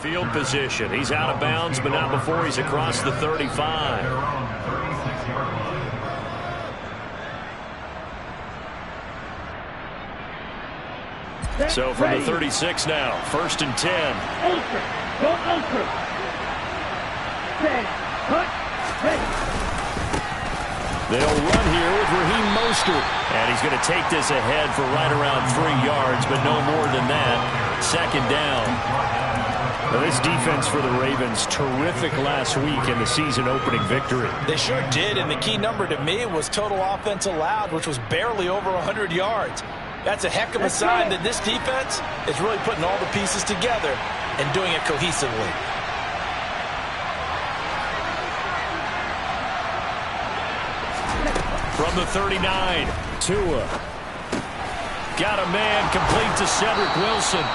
Field position. He's out of bounds, but not before he's across the 35. So from the 36 now, 1st and 10. Ultra. Go ultra. Set. Cut. Ready. They'll run here with Raheem Mostert. And he's going to take this ahead for right around 3 yards, but no more than that. 2nd down. Now this defense for the Ravens, terrific last week in the season-opening victory. They sure did, and the key number to me was total offense allowed, which was barely over 100 yards. That's a heck of a sign that this defense is really putting all the pieces together and doing it cohesively. From the 39, Tua. Got a man complete to Cedric Wilson.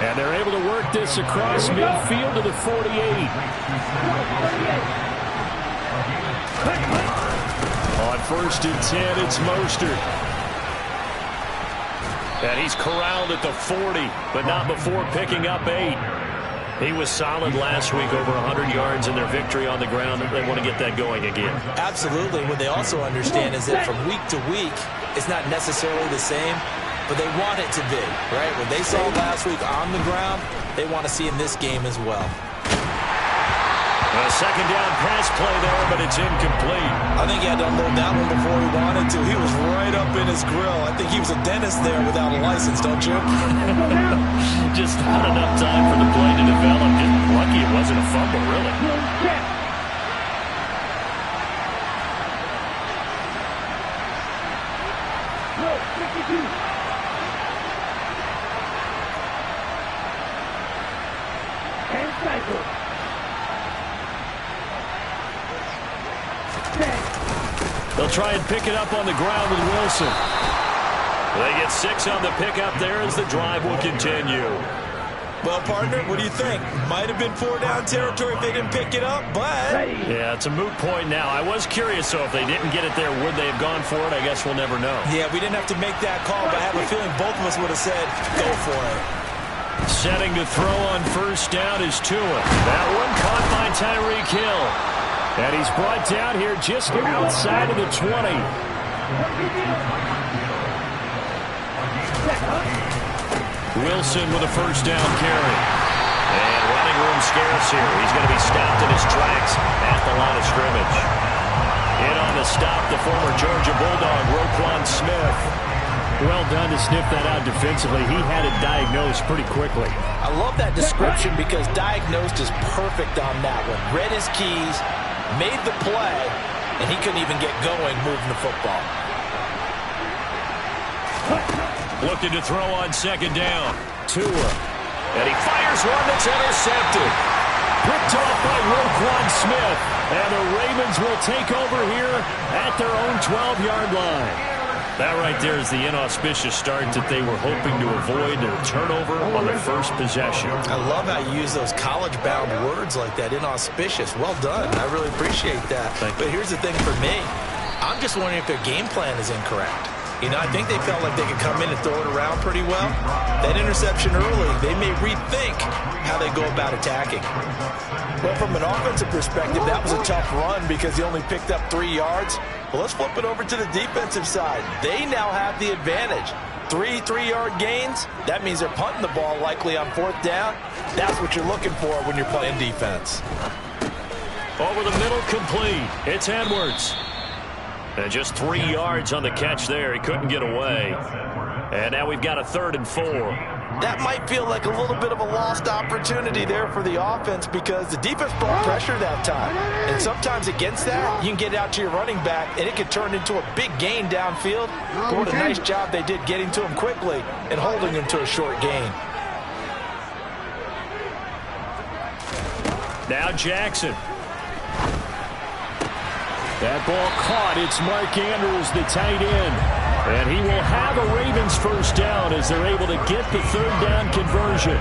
And they're able to work this across midfield to the 48. On 1st and 10, it's Mostert. And he's corralled at the 40, but not before picking up 8. He was solid last week, over 100 yards in their victory on the ground. They want to get that going again. Absolutely. What they also understand is that from week to week, it's not necessarily the same, but they want it to be, right? What they saw last week on the ground, they want to see in this game as well. A 2nd down pass play there, but it's incomplete. I think he had to unload that one before he wanted to. He was right up in his grill. I think he was a dentist there without a license, don't you? Just not enough time for the play to develop. Just lucky it wasn't a fumble, really. They'll try and pick it up on the ground with Wilson. They get 6 on the pickup there as the drive will continue. Well, partner, what do you think? Might have been 4-down territory if they didn't pick it up, but... Yeah, it's a moot point now. I was curious, so if they didn't get it there, would they have gone for it? I guess we'll never know. Yeah, we didn't have to make that call, but I have a feeling both of us would have said, go for it. Setting to throw on 1st down is Tua. That one caught by Tyreek Hill. And he's brought down here just outside of the 20. Wilson with a 1st down carry. And running room scarce here. He's going to be stopped in his tracks at the line of scrimmage. In on the stop, the former Georgia Bulldog, Roquan Smith. Well done to sniff that out defensively. He had it diagnosed pretty quickly. I love that description because diagnosed is perfect on that one. Read his keys, made the play, and he couldn't even get going moving the football. Looking to throw on 2nd down. Tua. And he fires one that's intercepted. Picked off by Roquan Smith. And the Ravens will take over here at their own 12-yard line. That right there is the inauspicious start that they were hoping to avoid, a turnover on the 1st possession. I love how you use those college-bound words like that, inauspicious. Well done. I really appreciate that. But here's the thing for me. I'm just wondering if their game plan is incorrect. You know, I think they felt like they could come in and throw it around pretty well. That interception early, they may rethink how they go about attacking. Well, from an offensive perspective, that was a tough run because he only picked up 3 yards. Well, let's flip it over to the defensive side. They now have the advantage. 3 3-yard gains. That means they're punting the ball likely on 4th down. That's what you're looking for when you're playing defense. Over the middle, complete. It's Edwards. And just 3 yards on the catch there. He couldn't get away. And now we've got a 3rd and 4. That might feel like a little bit of a lost opportunity there for the offense because the defense brought pressure that time. And sometimes against that, you can get it out to your running back, and it could turn into a big gain downfield. But what a nice job they did getting to him quickly and holding him to a short gain. Now Jackson. That ball caught. It's Mark Andrews, the tight end. And he will have a Ravens 1st down as they're able to get the 3rd down conversion.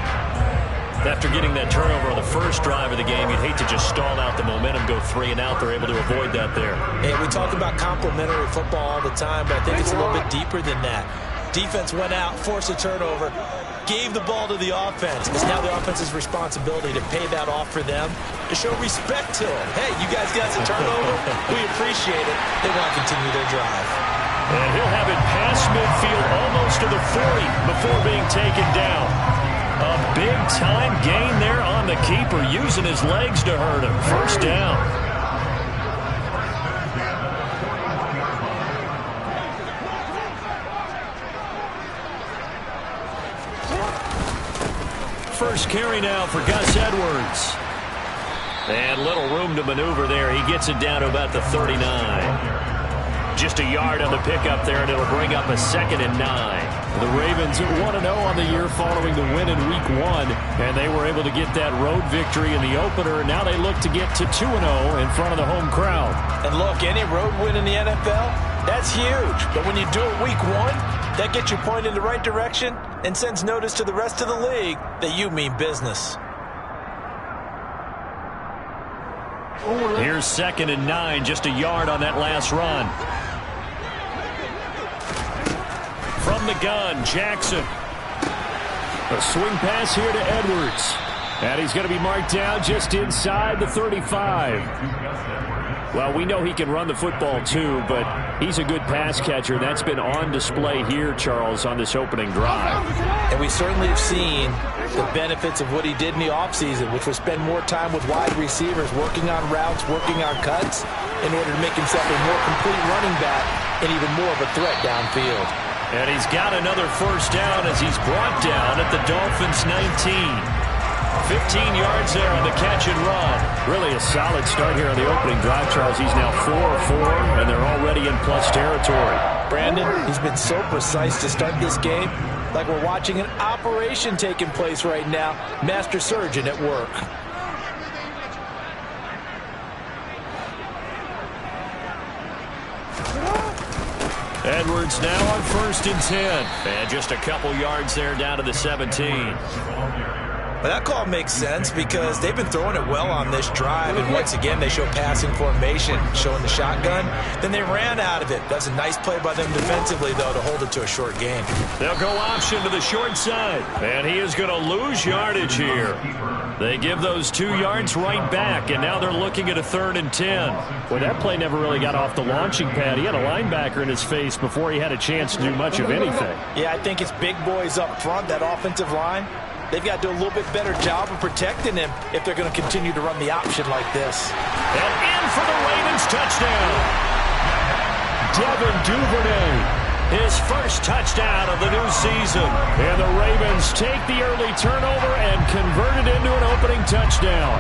After getting that turnover on the first drive of the game, you'd hate to just stall out the momentum, go 3 and out. They're able to avoid that there. Hey, we talk about complementary football all the time, but I think it's a little bit deeper than that. Defense went out, forced a turnover. gave the ball to the offense. It's now the offense's responsibility to pay that off for them, to show respect to them. Hey, you guys got a turnover. We appreciate it. They want to continue their drive. And he'll have it past midfield almost to the 40 before being taken down. A big-time gain there on the keeper, using his legs to hurt him. First down. First carry now for Gus Edwards. And little room to maneuver there. He gets it down to about the 39. Just a yard on the pickup there, and it'll bring up a 2nd and 9. The Ravens 1-0 on the year following the win in Week 1, and they were able to get that road victory in the opener, and now they look to get to 2-0 in front of the home crowd. And look, any road win in the NFL, that's huge. But when you do it Week 1, that gets you pointed in the right direction and sends notice to the rest of the league that you mean business. Here's 2nd and 9, just a yard on that last run. From the gun, Jackson. A swing pass here to Edwards. And he's going to be marked down just inside the 35. Well, we know he can run the football too, but he's a good pass catcher. That's been on display here, Charles, on this opening drive. And we certainly have seen the benefits of what he did in the offseason, which was spend more time with wide receivers, working on routes, working on cuts, in order to make himself a more complete running back and even more of a threat downfield. And he's got another first down as he's brought down at the Dolphins' 19. 15 yards there on the catch and run. Really a solid start here on the opening drive, Charles. He's now 4 of 4, and they're already in plus territory. Brandon, he's been so precise to start this game, like we're watching an operation taking place right now. Master surgeon at work. Edwards now on 1st and 10. And just a couple yards there down to the 17. Well, that call makes sense because they've been throwing it well on this drive, and once again they show passing formation, showing the shotgun. Then they ran out of it. That's a nice play by them defensively, though, to hold it to a short gain. They'll go option to the short side, and he is going to lose yardage here. They give those 2 yards right back, and now they're looking at a 3rd and 10. Well, that play never really got off the launching pad. He had a linebacker in his face before he had a chance to do much of anything. Yeah, I think it's big boys up front, that offensive line. They've got to do a little bit better job of protecting him if they're going to continue to run the option like this. And in for the Ravens touchdown. Devin Duvernay, his first touchdown of the new season. And the Ravens take the early turnover and convert it into an opening touchdown.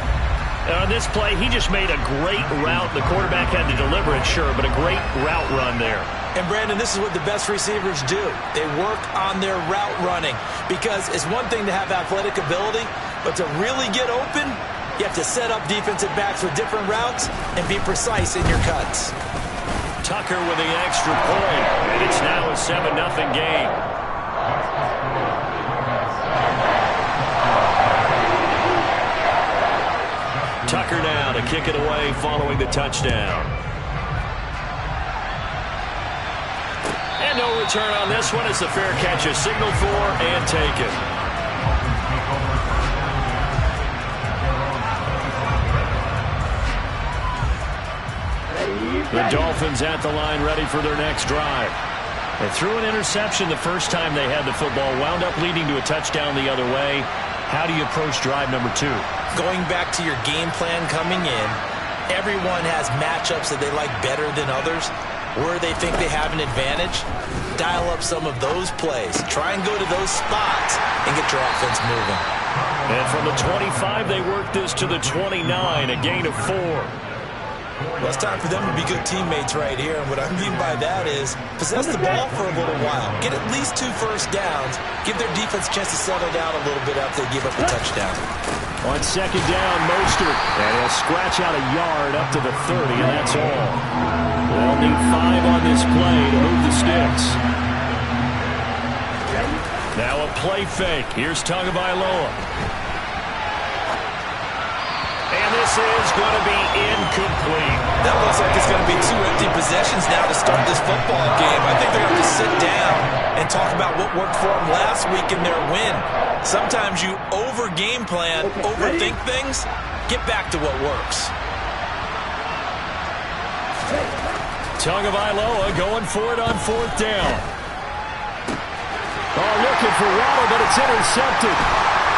On this play, he just made a great route. The quarterback had to deliver it, sure, but a great route run there. And, Brandon, this is what the best receivers do. They work on their route running because it's one thing to have athletic ability, but to really get open, you have to set up defensive backs with different routes and be precise in your cuts. Tucker with the extra point, and it's now a 7-0 game. Tucker now to kick it away following the touchdown. And no return on this one. It's a fair catch, a signal for and taken. The Dolphins at the line ready for their next drive. They threw an interception the first time they had the football, wound up leading to a touchdown the other way. How do you approach drive number 2? Going back to your game plan coming in, everyone has matchups that they like better than others. Where they think they have an advantage, dial up some of those plays. Try and go to those spots and get your offense moving. And from the 25, they work this to the 29, a gain of 4. Well, it's time for them to be good teammates right here. And what I mean by that is possess the ball for a little while. Get at least 2 first downs. Give their defense a chance to settle down a little bit after they give up a touchdown. On 2nd down, Mostert. And he'll scratch out a yard up to the 30, and that's all. They'll need 5 on this play to move the sticks. Now a play fake. Here's Tagovailoa. And this is going to be incomplete. That looks like it's going to be 2 empty possessions now to start this football game. I think they're going to sit down and talk about what worked for them last week in their win. Sometimes you over-game plan, overthink things. Get back to what works. Tagovailoa going for it on 4th down. Oh, looking for Waddle, but it's intercepted.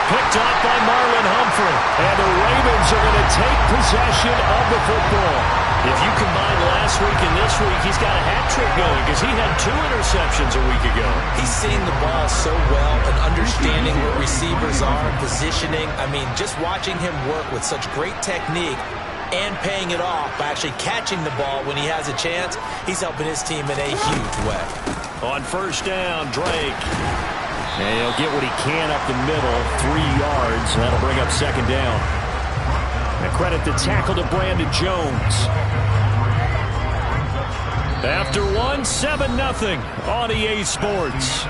Picked off by Marlon Humphrey. And the Ravens are going to take possession of the football. If you combine last week and this week, he's got a hat trick going because he had 2 interceptions a week ago. He's seeing the ball so well and understanding where receivers are, positioning. I mean, just watching him work with such great technique and paying it off by actually catching the ball when he has a chance, he's helping his team in a huge way. On 1st down, Drake. And he'll get what he can up the middle, 3 yards. That'll bring up 2nd down. And credit the tackle to Brandon Jones. After 1, 7-0 on EA Sports.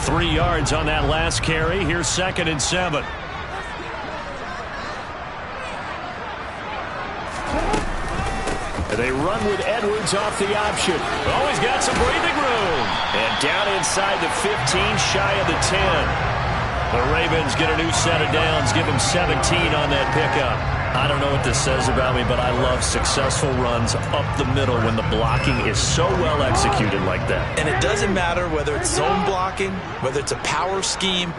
Three yards on that last carry. Here's 2nd and 7. They run with Edwards off the option. Oh, he's got some breathing room. And down inside the 15, shy of the 10. The Ravens get a new set of downs, give him 17 on that pickup. I don't know what this says about me, but I love successful runs up the middle when the blocking is so well executed like that. And it doesn't matter whether it's zone blocking, whether it's a power scheme.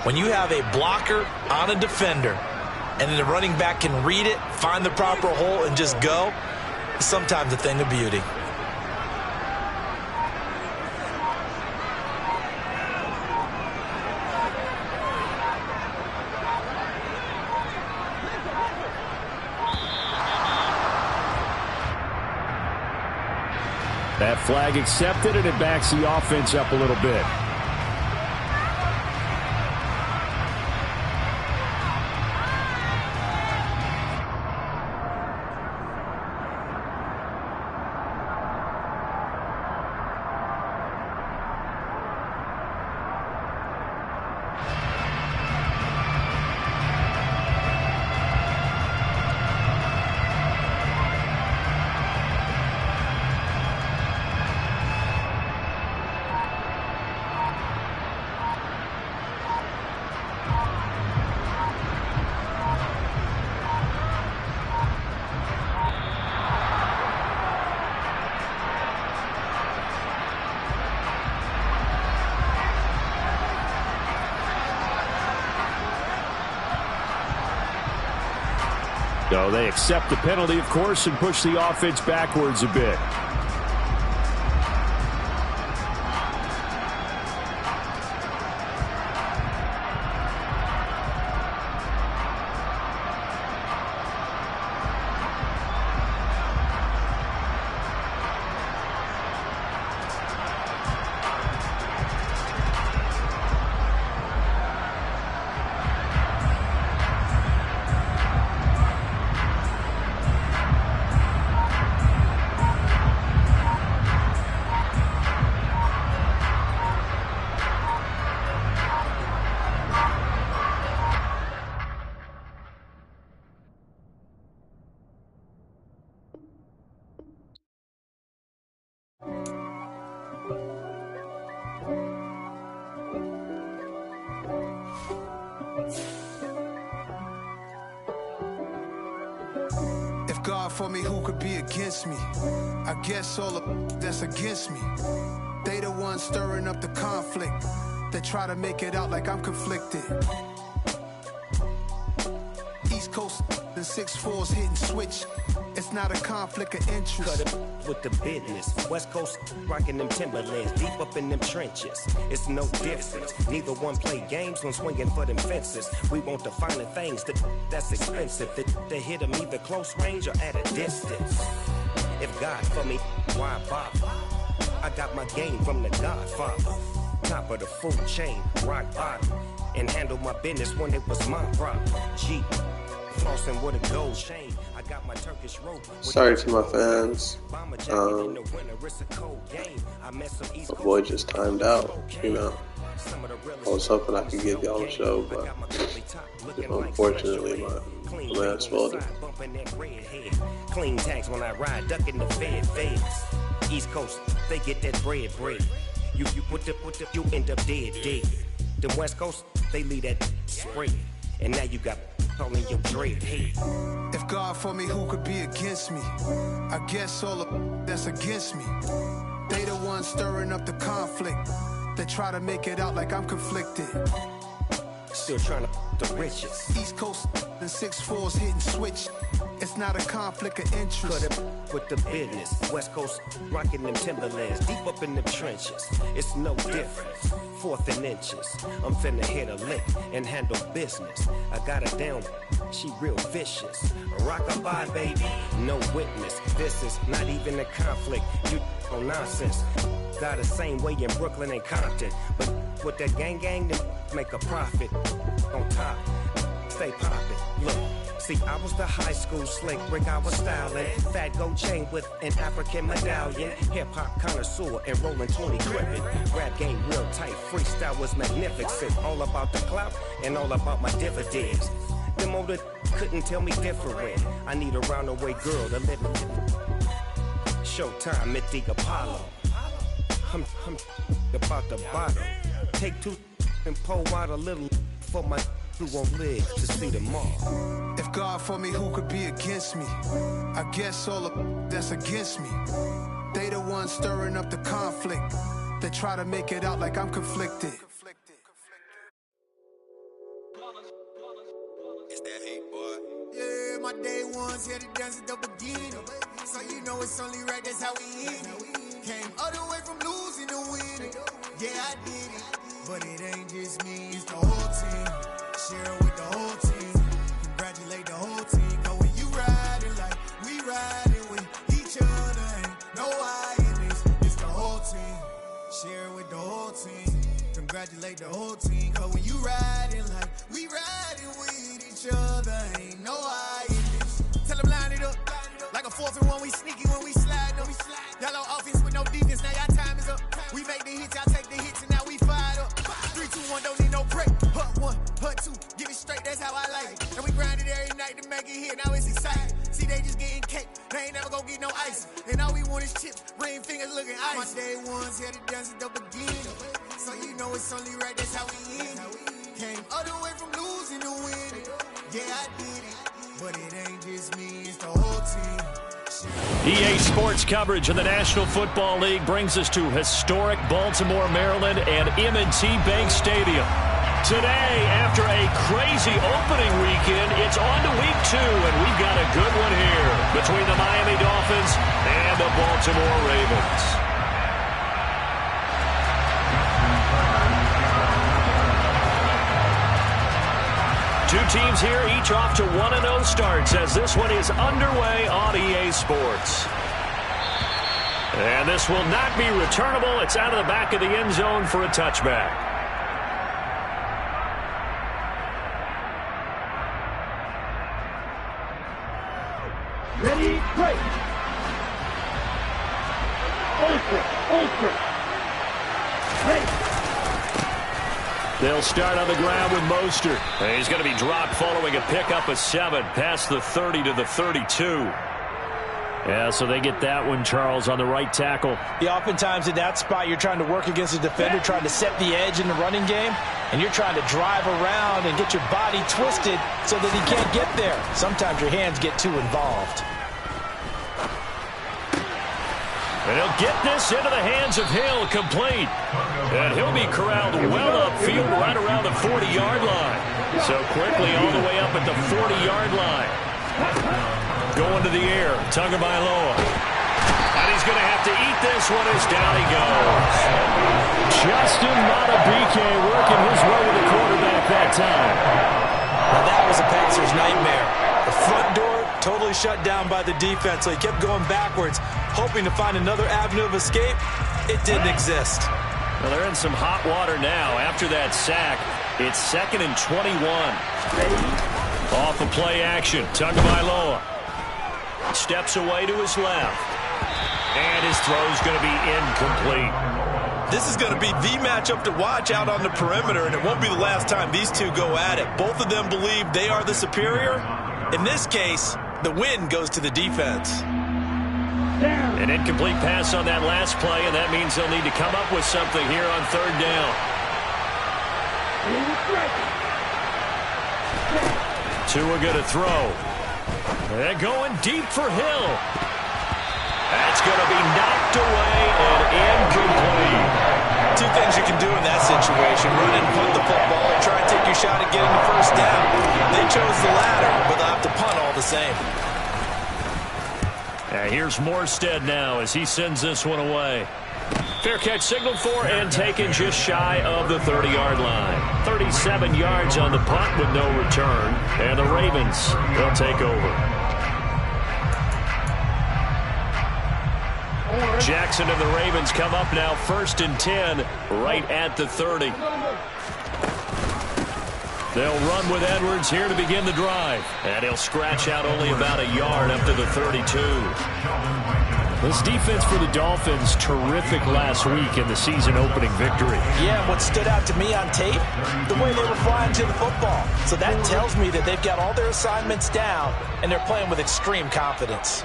When you have a blocker on a defender and then the running back can read it, find the proper hole, and just go, it's sometimes a thing of beauty. That flag accepted, and it backs the offense up a little bit. So they accept the penalty, of course, and push the offense backwards a bit. God for me, who could be against me? I guess all of that's against me. They the ones stirring up the conflict. They try to make it out like I'm conflicted. East Coast and 6'4's hitting switch. It's not a conflict of interest. Cut it with the business. West Coast rocking them Timberlands, deep up in them trenches. It's no difference. Neither one play games when swinging for them fences. We want the finer things that's expensive. That hit them either close range or at a distance. If God for me, why bother? I got my game from the Godfather. Top of the food chain, rock bottom. And handle my business when it was my problem. G. Flossing with a gold chain. I got my Turkish rope. Sorry to my fans. My boy just timed out, you know. I was hoping I could give y'all a show, but unfortunately my man's folded. Clean tags when I ride, ducking the feds. East Coast, they get that bread. You you end up dead. The West Coast, they leave that spread. And now you got calling your dread head. If God for me, who could be against me? I guess all of that's against me. They the ones stirring up the conflict. They try to make it out like I'm conflicted. Still trying to the riches. East Coast and 6'4s hitting switch. It's not a conflict of interest. Cut it with the business. West Coast rocking them Timberlands, deep up in them trenches. It's no difference. 4th and inches. I'm finna hit a lick and handle business. I got her down. She real vicious. Rock-a-bye, baby. No witness. This is not even a conflict. You on nonsense. Got the same way in Brooklyn and Compton. But with that gang, they make a profit. On top, stay poppin'. Look, see, I was the high school slick Rick, I was styling. Fat gold chain with an African medallion. Hip-hop connoisseur and rolling 20 crippin'. Rap game real tight, freestyle was magnificent. All about the clout and all about my dividends. Them older couldn't tell me different. I need a roundaway girl to live in. Showtime at the Apollo. I'm about the bottom. Take 2 and pour out a little for my who won't live to see tomorrow. If God for me, who could be against me? I guess all of that's against me. They the ones stirring up the conflict. They try to make it out like I'm conflicted. It's that hate, boy. Yeah, my day ones here to dance at the beginning. So you know it's only right, that's how we end it. Came all the way from losing to winning. Yeah, I did it. But it ain't just me, it's the whole team. Share it with the whole team. Congratulate the whole team. Cause when you riding like we riding with each other, ain't no I in this. It's the whole team. Share it with the whole team. Congratulate the whole team. Cause when you riding like we riding with each other, ain't no I in this. Tell them line it up. Like a 4th and 1, we sneaky when we slide. No, we slide. Y'all on offense with no defense, now y'all time is up. We make the hits, y'all take the hits, and now we fired up. 3, 2, 1, don't need no break. Hut 1, hut 2, give it straight, that's how I like it. And we grind it every night to make it hit, now it's exciting. See, they just getting cake, they ain't never gonna get no ice. And all we want is chips, ring fingers looking ice. My day ones here to dance at the beginning. So you know it's only right, that's how we end it. Came all the way from losing to winning. Yeah, I did it. But it ain't just me, it's the whole team. EA Sports coverage of the National Football League brings us to historic Baltimore, Maryland and M&T Bank Stadium. Today, after a crazy opening weekend, it's on to week 2, and we've got a good one here between the Miami Dolphins and the Baltimore Ravens. Two teams here, each off to 1-0 starts as this one is underway on EA Sports. And this will not be returnable. It's out of the back of the end zone for a touchback. Ready, break. Ultra. Ready. They'll start on the ground with Mostert. And he's going to be dropped following a pickup of 7 past the 30 to the 32. Yeah, so they get that one, Charles, on the right tackle. Yeah, oftentimes in that spot, you're trying to work against a defender, trying to set the edge in the running game, and you're trying to drive around and get your body twisted so that he can't get there. Sometimes your hands get too involved. And he'll get this into the hands of Hill, complete. And he'll be corralled well upfield right around the 40-yard line. So quickly all the way up at the 40-yard line. Going to the air, Tagovailoa. And he's going to have to eat this one as down he goes. Justin Madubuike working his way to the quarterback that time. Now that was a passer's nightmare. The front door totally shut down by the defense, so he kept going backwards, hoping to find another avenue of escape. It didn't exist. Well, they're in some hot water now. After that sack, it's 2nd and 21. Ready, Off of play action, Tagovailoa steps away to his left. And his throw's going to be incomplete. This is going to be the matchup to watch out on the perimeter, and it won't be the last time these two go at it. Both of them believe they are the superior. In this case, the win goes to the defense. An incomplete pass on that last play, and that means they'll need to come up with something here on third down. Tua going to throw. They're going deep for Hill. That's going to be knocked away and incomplete. Two things you can do in that situation: run and punt the football, or try and take your shot at getting the first down. They chose the latter, but they'll have to punt all the same. Here's Morstead now as he sends this one away. Fair catch signaled for and taken just shy of the 30-yard line. 37 yards on the punt with no return. And the Ravens, they'll take over. Jackson and the Ravens come up now 1st and 10 right at the 30. They'll run with Edwards here to begin the drive. And he'll scratch out only about a yard up to the 32. This defense for the Dolphins, terrific last week in the season-opening victory. Yeah, what stood out to me on tape, the way they were flying to the football. So that tells me that they've got all their assignments down, and they're playing with extreme confidence.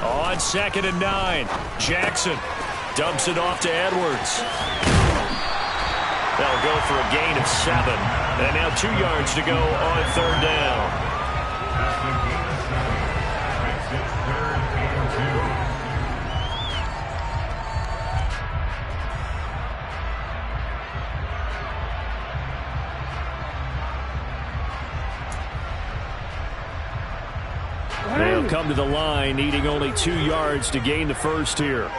On 2nd and 9, Jackson dumps it off to Edwards. They'll go for a gain of 7. And now 2 yards to go on third down. They'll come to the line, needing only 2 yards to gain the first here.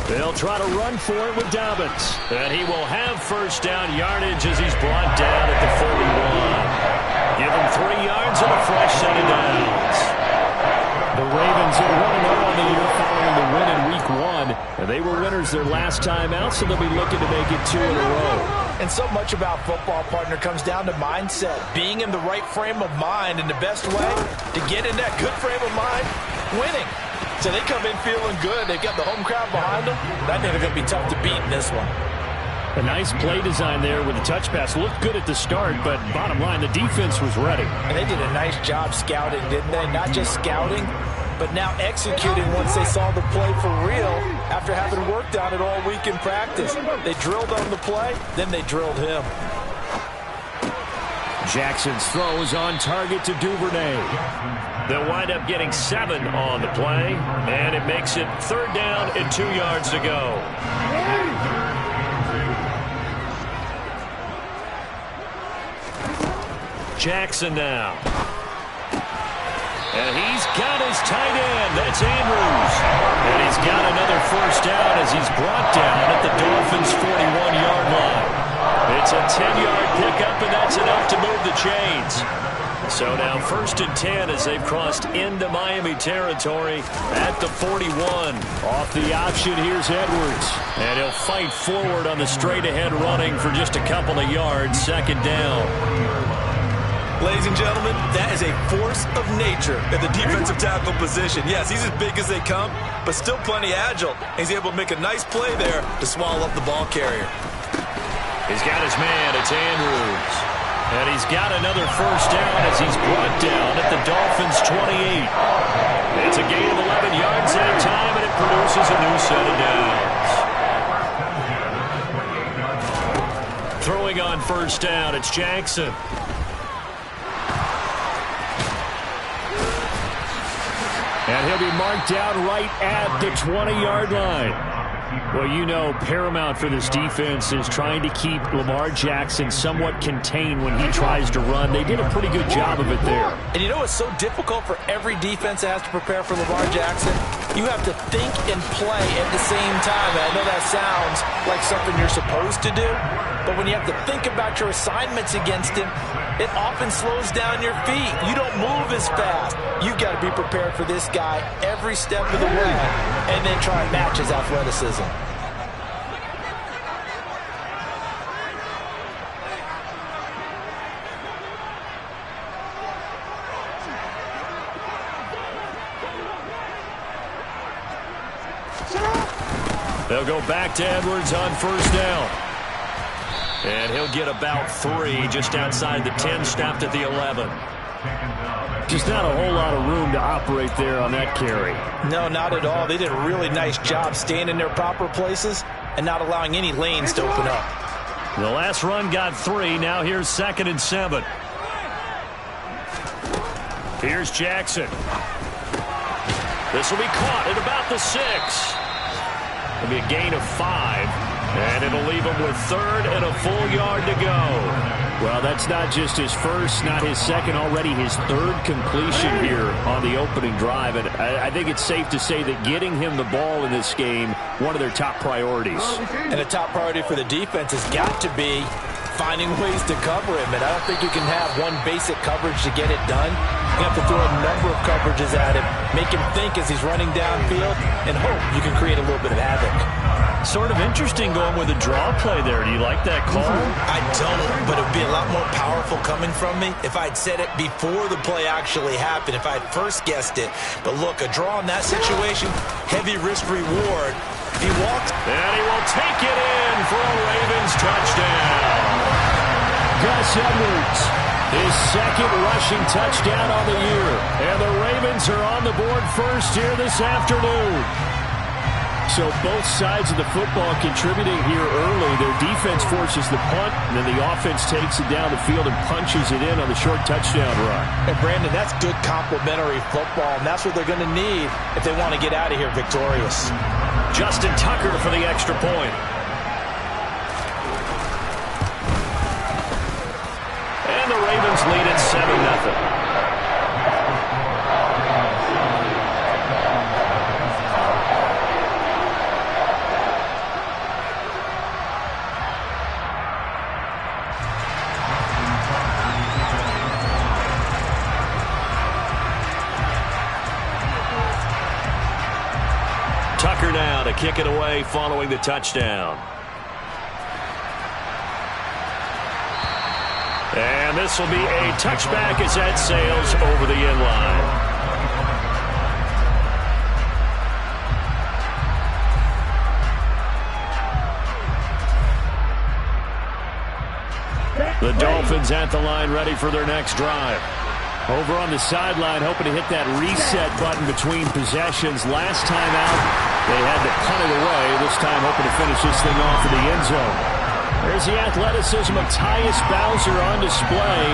They'll try to run for it with Dobbins. And he will have first down yardage as he's brought down at the 41. Give him 3 yards and a fresh set of downs. The Ravens are 1-0 on the year following the win in Week 1. And they were winners their last time out, so they'll be looking to make it 2 in a row. And so much about football, partner, comes down to mindset. Being in the right frame of mind, and the best way to get in that good frame of mind, winning. So they come in feeling good. They've got the home crowd behind them. I think they're going to be tough to beat in this one. A nice play design there with the touch pass. Looked good at the start, but bottom line, the defense was ready. And they did a nice job scouting, didn't they? Not just scouting, but now executing once they saw the play for real after having worked on it all week in practice. They drilled on the play, then they drilled him. Jackson's throw is on target to Duvernay. They'll wind up getting 7 on the play, and it makes it 3rd down and 2 yards to go. Jackson now. And he's got his tight end. That's Andrews. And he's got another first down as he's brought down at the Dolphins' 41-yard line. It's a 10-yard pickup, and that's enough to move the chains. So now 1st and 10 as they've crossed into Miami territory at the 41. Off the option, here's Edwards. And he'll fight forward on the straight-ahead running for just a couple of yards. 2nd down. Ladies and gentlemen, that is a force of nature at the defensive tackle position. Yes, he's as big as they come, but still plenty agile. He's able to make a nice play there to swallow up the ball carrier. He's got his man. It's Andrews. And he's got another first down as he's brought down at the Dolphins' 28. It's a gain of 11 yards that time, and it produces a new set of downs. Throwing on first down, it's Jackson. And he'll be marked down right at the 20-yard line. Well, you know, paramount for this defense is trying to keep Lamar Jackson somewhat contained when he tries to run. They did a pretty good job of it there. And you know what's so difficult for every defense that has to prepare for Lamar Jackson? You have to think and play at the same time. And I know that sounds like something you're supposed to do, but when you have to think about your assignments against him, it often slows down your feet. You don't move as fast. You've got to be prepared for this guy every step of the way and then try and match his athleticism. They'll go back to Edwards on first down. And he'll get about 3 just outside the 10, stopped at the 11. Just not a whole lot of room to operate there on that carry. No, not at all. They did a really nice job staying in their proper places and not allowing any lanes to open up. The last run got 3. Now here's 2nd and 7. Here's Jackson. This will be caught at about the 6. It'll be a gain of 5. And it'll leave him with 3rd and a full yard to go. Well, that's not just his first, not his second, already his 3rd completion here on the opening drive. And I think it's safe to say that getting him the ball in this game, one of their top priorities. And a top priority for the defense has got to be finding ways to cover him. And I don't think you can have one basic coverage to get it done. You have to throw a number of coverages at him, make him think as he's running downfield, and hope you can create a little bit of havoc. Sort of interesting going with a draw play there. Do you like that call? I don't, but it would be a lot more powerful coming from me if I'd said it before the play actually happened, if I had first guessed it. But look, a draw in that situation, heavy risk reward. He walks. And he will take it in for a Ravens touchdown. Gus Edwards, his 2nd rushing touchdown on the year. And the Ravens are on the board first here this afternoon. So both sides of the football contributing here early. Their defense forces the punt, and then the offense takes it down the field and punches it in on the short touchdown run. And Brandon, that's good complementary football, and that's what they're going to need if they want to get out of here victorious. Justin Tucker for the extra point. And the Ravens lead at 7-0. Tucker now to kick it away following the touchdown. And this will be a touchback as that sails over the end line. The Dolphins at the line ready for their next drive. Over on the sideline, hoping to hit that reset button between possessions. Last time out, they had to punt it away. This time, hoping to finish this thing off in the end zone. There's the athleticism of Tyus Bowser on display.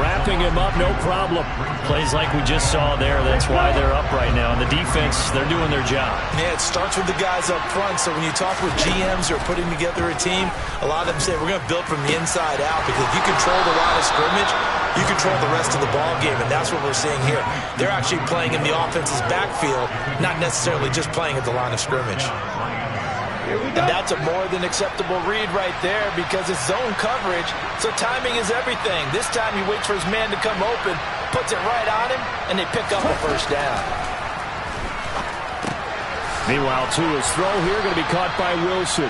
Wrapping him up, no problem. Plays like we just saw there. That's why they're up right now. And the defense, they're doing their job. Yeah, it starts with the guys up front. So when you talk with GMs who are putting together a team, a lot of them say, we're going to build from the inside out. Because if you control the line of scrimmage, you control the rest of the ball game. And that's what we're seeing here. They're actually playing in the offense's backfield, not necessarily just playing at the line of scrimmage. And that's a more than acceptable read right there because it's zone coverage, so timing is everything. This time he waits for his man to come open, puts it right on him, and they pick up a first down. Meanwhile, Tua's throw here going to be caught by Wilson.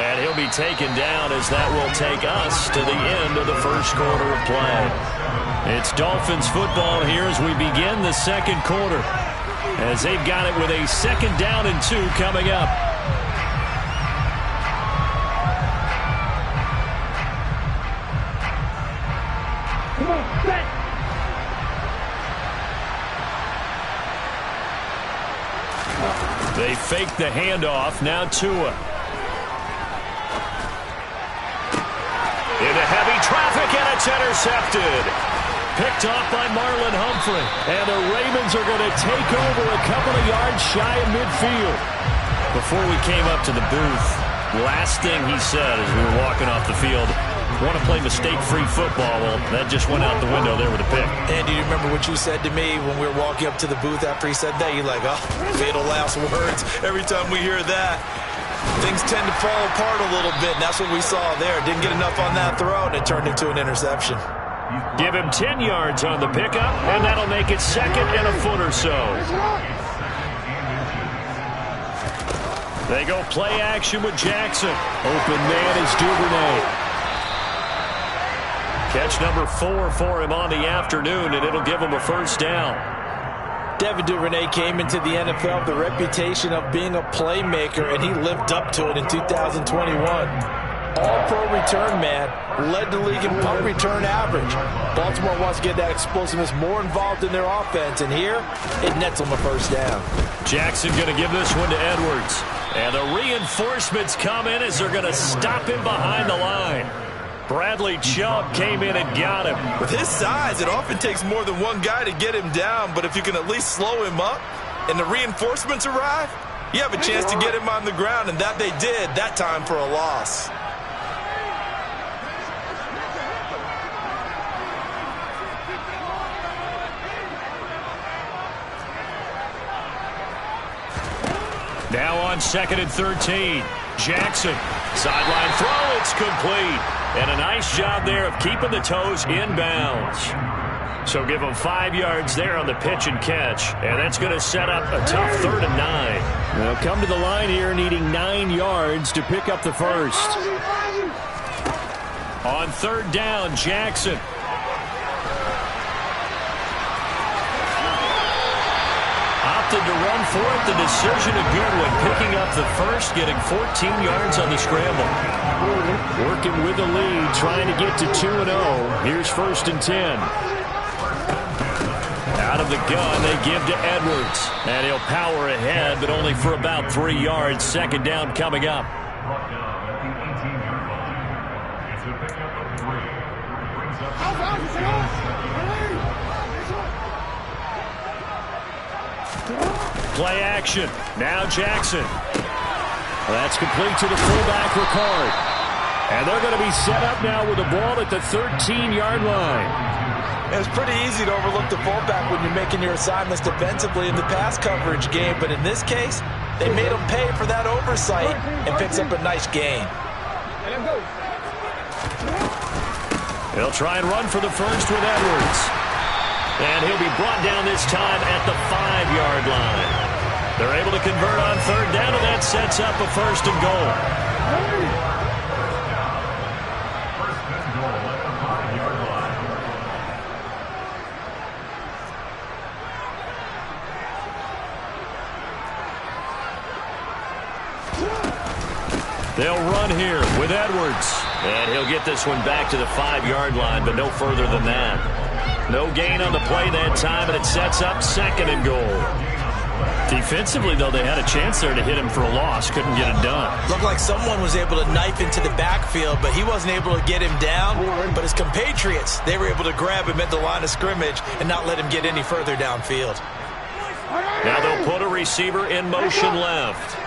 And he'll be taken down as that will take us to the end of the first quarter of play. It's Dolphins football here as we begin the second quarter, as they've got it with a 2nd down and 2 coming up. They fake the handoff. Now Tua. Into heavy traffic, and it's intercepted. Picked off by Marlon Humphrey. And the Ravens are going to take over a couple of yards shy of midfield. Before we came up to the booth, last thing he said as we were walking off the field, want to play mistake-free football. Well, that just went out the window there with a pick. And do you remember what you said to me when we were walking up to the booth after he said that? You're like, oh, fatal last words. Every time we hear that, things tend to fall apart a little bit, and that's what we saw there. Didn't get enough on that throw, and it turned into an interception. Give him 10 yards on the pickup, and that'll make it 2nd and a foot or so. They go play action with Jackson. Open man is Duvernay. Catch number 4 for him on the afternoon, and it'll give him a first down. Devin Duvernay came into the NFL with the reputation of being a playmaker, and he lived up to it in 2021. All-pro return man, led the league in punt return average. Baltimore wants to get that explosiveness more involved in their offense, and here, it nets them a first down. Jackson going to give this one to Edwards. And the reinforcements come in as they're going to stop him behind the line. Bradley Chubb came in and got him. With his size, it often takes more than one guy to get him down, but if you can at least slow him up and the reinforcements arrive, you have a chance to get him on the ground, and that they did, that time for a loss. Now on 2nd and 13. Jackson. Sideline throw. It's complete. And a nice job there of keeping the toes inbounds. So give them 5 yards there on the pitch and catch. And that's going to set up a tough 3rd and 9. They'll come to the line here needing 9 yards to pick up the first. On 3rd down, Jackson. Opted to run for it. The decision a good one. Picking up the first, getting 14 yards on the scramble. Working with the lead, trying to get to 2-0. Here's 1st and 10. Out of the gun, they give to Edwards. And he'll power ahead, but only for about 3 yards. 2nd down coming up. Play action. Now Jackson. That's complete to the fullback, Ricard. And they're going to be set up now with the ball at the 13-yard line. It's pretty easy to overlook the fullback when you're making your assignments defensively in the pass coverage game, but in this case, they made him pay for that oversight and picks up a nice gain. They'll try and run for the first with Edwards. And he'll be brought down this time at the 5-yard line. They're able to convert on 3rd down, and that sets up a 1st and goal. They'll run here with Edwards. And he'll get this one back to the 5-yard line, but no further than that. No gain on the play that time, and it sets up 2nd and goal. Defensively, though, they had a chance there to hit him for a loss. Couldn't get it done. Looked like someone was able to knife into the backfield, but he wasn't able to get him down. But his compatriots, they were able to grab him at the line of scrimmage and not let him get any further downfield. Now they'll put a receiver in motion left.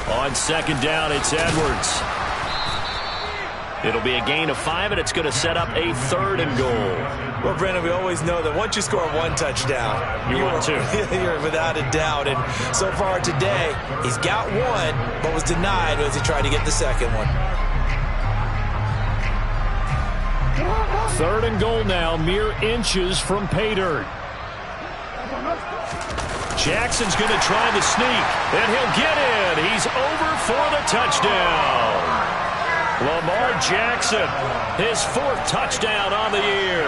On 2nd down, it's Edwards. It'll be a gain of 5, and it's going to set up a 3rd and goal. Well, Brandon, we always know that once you score 1 touchdown, you want 2. You're without a doubt. And so far today, he's got 1, but was denied as he tried to get the 2nd one. 3rd and goal now, mere inches from pay dirt. Jackson's going to try the sneak, and he'll get in. He's over for the touchdown. Lamar Jackson, his 4th touchdown on the year.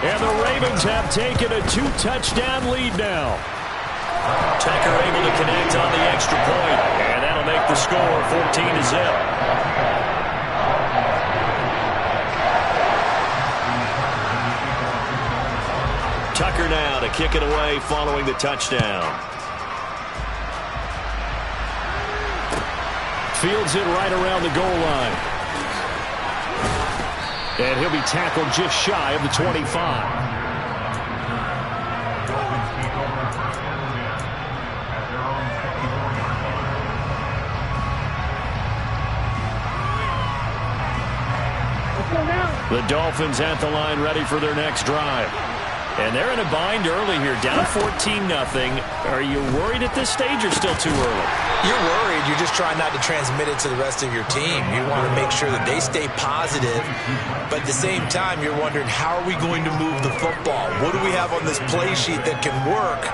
And the Ravens have taken a 2-touchdown lead now. Tucker able to connect on the extra point, and that'll make the score 14-0. Tucker now to kick it away following the touchdown. Fields it right around the goal line. And he'll be tackled just shy of the 25. The Dolphins at the line ready for their next drive. And they're in a bind early here, down 14-0. Are you worried at this stage or still too early? You're worried. You're just trying not to transmit it to the rest of your team. You want to make sure that they stay positive. But at the same time, you're wondering, how are we going to move the football? What do we have on this play sheet that can work?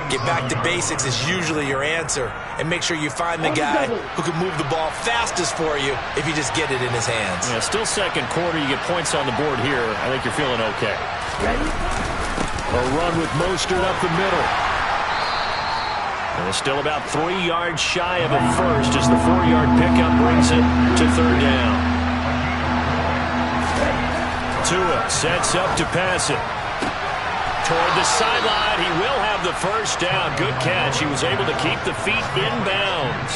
Get back to basics is usually your answer. And make sure you find the guy who can move the ball fastest for you if you just get it in his hands. Yeah, still 2nd quarter. You get points on the board here. I think you're feeling okay. A run with Mostert up the middle. And it's still about 3 yards shy of a first as the 4-yard pickup brings it to third down. Tua sets up to pass it. Toward the sideline, he will have the first down. Good catch. He was able to keep the feet in bounds.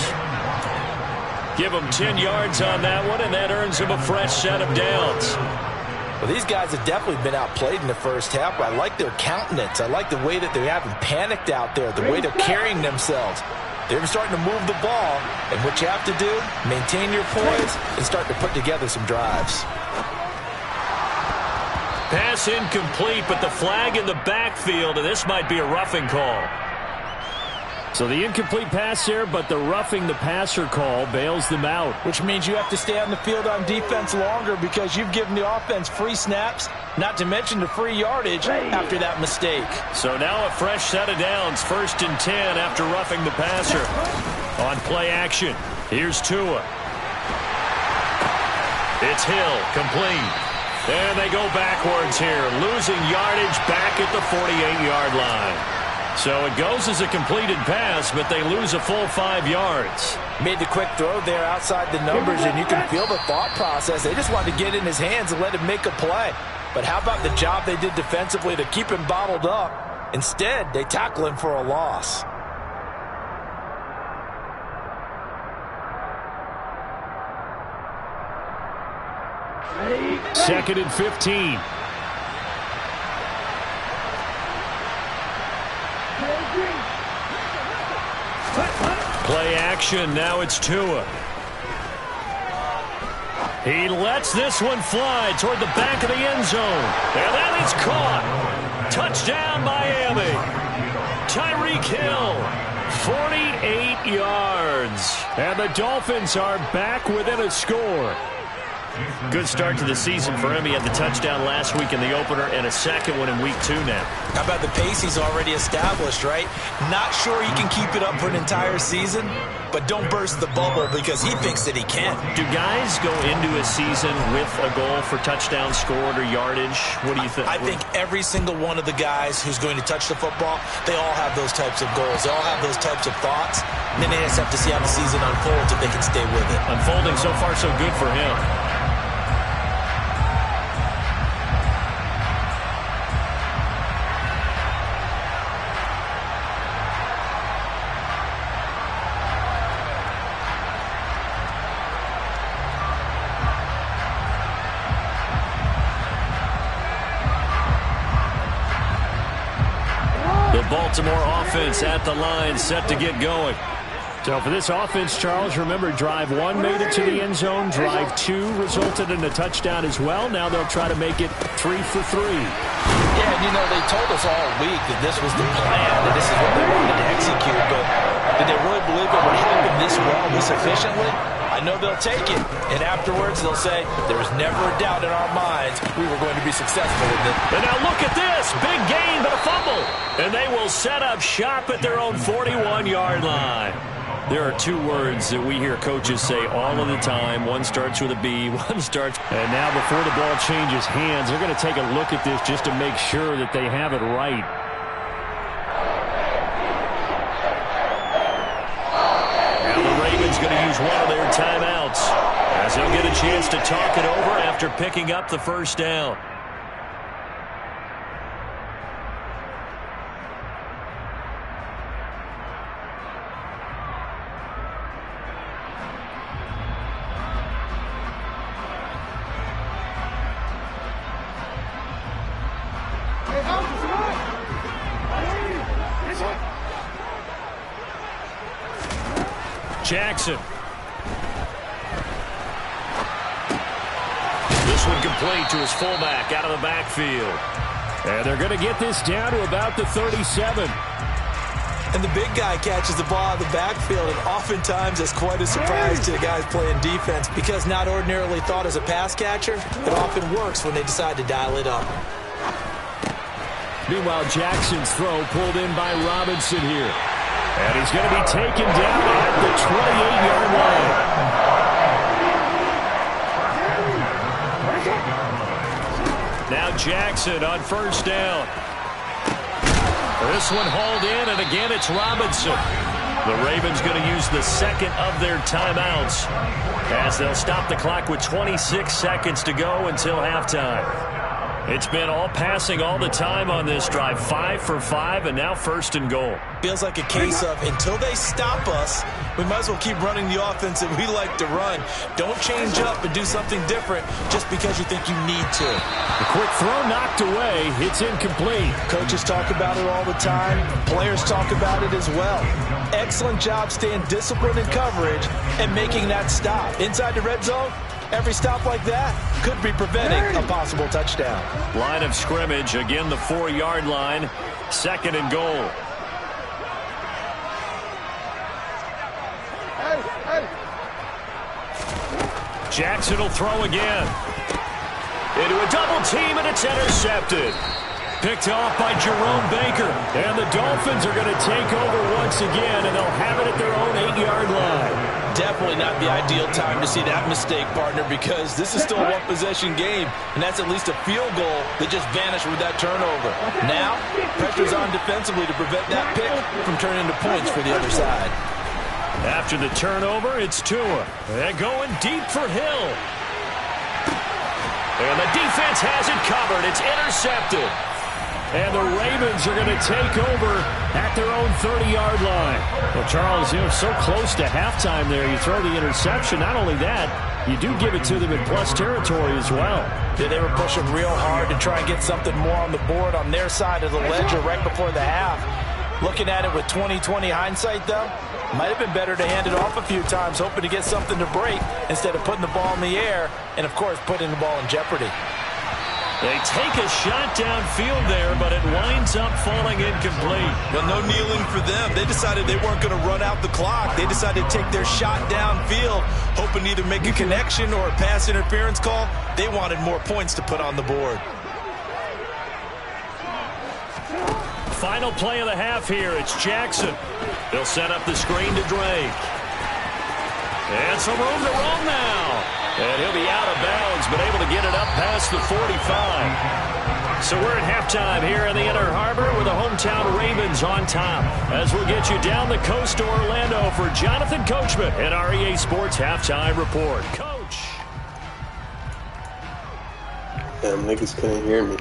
Give him 10 yards on that one, and that earns him a fresh set of downs. Well, these guys have definitely been outplayed in the first half, but I like their countenance. I like the way that they haven't panicked out there, the way they're carrying themselves. They're starting to move the ball, and what you have to do, maintain your poise and start to put together some drives. Pass incomplete, but the flag in the backfield, and this might be a roughing call. So the incomplete pass there, but the roughing the passer call bails them out. Which means you have to stay on the field on defense longer because you've given the offense free snaps, not to mention the free yardage after that mistake. So now a fresh set of downs, 1st and 10 after roughing the passer. On play action, here's Tua. It's Hill, complete. And they go backwards here, losing yardage back at the 48-yard line. So it goes as a completed pass, but they lose a full 5 yards. Made the quick throw there outside the numbers, and you can feel the thought process. They just wanted to get in his hands and let him make a play. But how about the job they did defensively to keep him bottled up? Instead, they tackle him for a loss. Second and 15. Play action, now it's Tua. He lets this one fly toward the back of the end zone. And that is caught. Touchdown, Miami. Tyreek Hill, 48 yards. And the Dolphins are back within a score. Good start to the season for him. He had the touchdown last week in the opener and a second one in week 2 now. How about the pace he's already established, right? Not sure he can keep it up for an entire season, but don't burst the bubble because he thinks that he can. Do guys go into a season with a goal for touchdown scored or yardage? What do you think? I think every single one of the guys who's going to touch the football, they all have those types of goals. They all have those types of thoughts. And then they just have to see how the season unfolds if they can stay with it. Unfolding so far so good for him. Baltimore offense at the line, set to get going. So for this offense, Charles, remember, drive 1 made it to the end zone. Drive 2 resulted in a touchdown as well. Now they'll try to make it 3 for 3. Yeah, and you know, they told us all week that this was the plan, that this is what they wanted to execute, but did they really believe it would happen this well, this efficiently? I know they'll take it, and afterwards they'll say, there was never a doubt in our minds we were going to be successful with it. And now look at this, big gain, but a fumble. And they will set up shop at their own 41-yard line. There are 2 words that we hear coaches say all of the time. One starts with a B, one starts. And now before the ball changes hands, they're going to take a look at this just to make sure that they have it right. Now the Ravens going to use one of their timeouts as they'll get a chance to talk it over after picking up the first down. Jackson. This one complete to his fullback out of the backfield. And they're going to get this down to about the 37. And the big guy catches the ball out of the backfield, and oftentimes it's quite a surprise to the guys playing defense because not ordinarily thought as a pass catcher, it often works when they decide to dial it up. Meanwhile, Jackson's throw pulled in by Robinson here. And he's going to be taken down at the 28-yard line. Now Jackson on first down. This one hauled in, and again it's Robinson. The Ravens going to use the second of their timeouts as they'll stop the clock with 26 seconds to go until halftime. It's been all passing all the time on this drive. 5 for 5, and now 1st and goal. Feels like a case of until they stop us, we might as well keep running the offense that we like to run. Don't change up and do something different just because you think you need to. The quick throw knocked away. It's incomplete. Coaches talk about it all the time. Players talk about it as well. Excellent job staying disciplined in coverage and making that stop. Inside the red zone, every stop like that could be preventing a possible touchdown. Line of scrimmage, again the 4-yard line. 2nd and goal. Jackson will throw again. Into a double team, and it's intercepted. Picked off by Jerome Baker. And the Dolphins are going to take over once again, and they'll have it at their own 8-yard line. Definitely not the ideal time to see that mistake, partner, because this is still a one-possession game, and that's at least a field goal that just vanished with that turnover. Now, pressure's on defensively to prevent that pick from turning into points for the other side. After the turnover, it's Tua. They're going deep for Hill. And the defense has it covered. It's intercepted. And the Ravens are going to take over at their own 30-yard line. Well, Charles, so close to halftime there. You throw the interception. Not only that, you do give it to them in plus territory as well. Yeah, they were pushing real hard to try and get something more on the board on their side of the ledger right before the half. Looking at it with 20/20 hindsight, though, might have been better to hand it off a few times, hoping to get something to break instead of putting the ball in the air and, of course, putting the ball in jeopardy. They take a shot downfield there, but it winds up falling incomplete. Well, no kneeling for them. They decided they weren't going to run out the clock. They decided to take their shot downfield, hoping to either make a connection or a pass interference call. They wanted more points to put on the board. Final play of the half here. It's Jackson. They'll set up the screen to Drake. And some room to roam now. And he'll be out of bounds, but able to get it up past the 45. So we're at halftime here in the Inner Harbor with the hometown Ravens on top. As we'll get you down the coast to Orlando for Jonathan Coachman at our EA Sports Halftime Report. Coach. Damn, niggas couldn't hear me.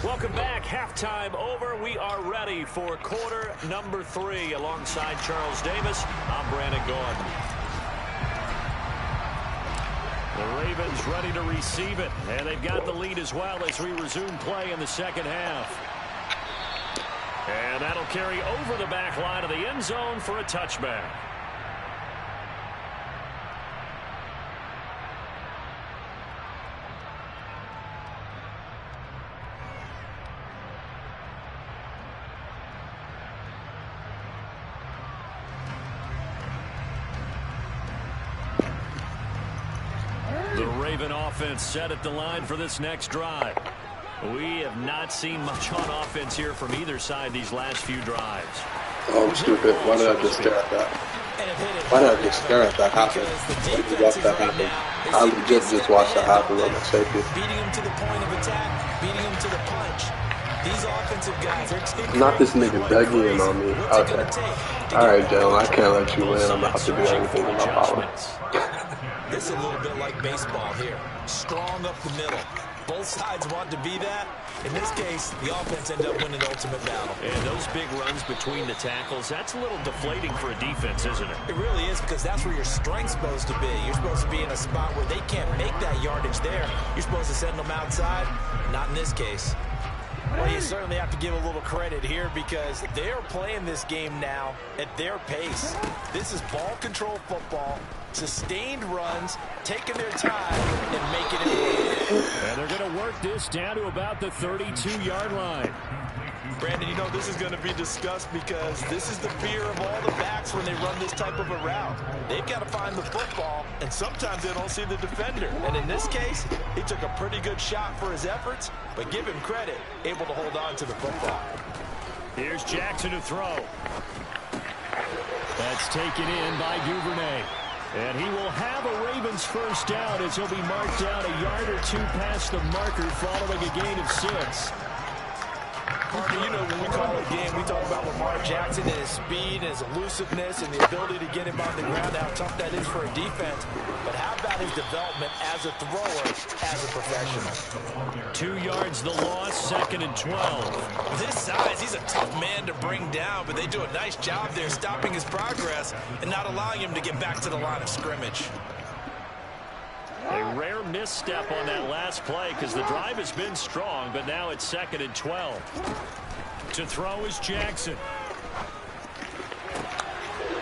Welcome back. Halftime over. We are ready for quarter number 3. Alongside Charles Davis, I'm Brandon Gordon. The Ravens ready to receive it, and they've got the lead as well as we resume play in the second half. And that'll carry over the back line of the end zone for a touchback. The Raven offense set at the line for this next drive. We have not seen much on offense here from either side these last few drives. Oh, I'm stupid. Why did I just stare at that? Why did I just stare at that happen? Why did you watch that happen? I legit just watched that happen on my safety. Beating him to the point of attack, beating him to the punch. These offensive guys are Not this nigga Dougie on me. Okay. Alright, Dylan, I can't let you win. I'm gonna have to do everything in my power. This is a little bit like baseball here. Strong up the middle. Both sides want to be that. In this case, the offense ended up winning the ultimate battle. And those big runs between the tackles, that's a little deflating for a defense, isn't it? It really is, because that's where your strength's supposed to be. You're supposed to be in a spot where they can't make that yardage there. You're supposed to send them outside. Not in this case. Well, you certainly have to give a little credit here because they're playing this game now at their pace. This is ball control football, sustained runs, taking their time and making it work. And they're going to work this down to about the 32-yard line. Brandon, you know this is going to be discussed because this is the fear of all the backs when they run this type of a route. They've got to find the football, and sometimes they don't see the defender. And in this case, he took a pretty good shot for his efforts, but give him credit, able to hold on to the football. Here's Jackson to throw. That's taken in by Duvernay. And he will have a Ravens first down as he'll be marked down a yard or two past the marker following a gain of 6. Partner, you know when we call a game, we talk about Lamar Jackson and his speed and his elusiveness and the ability to get him on the ground, how tough that is for a defense. But how about his development as a thrower, as a professional? 2 yards the loss, 2nd and 12. With his size, he's a tough man to bring down, but they do a nice job there stopping his progress and not allowing him to get back to the line of scrimmage. A rare misstep on that last play because the drive has been strong, but now it's 2nd and 12. To throw is Jackson.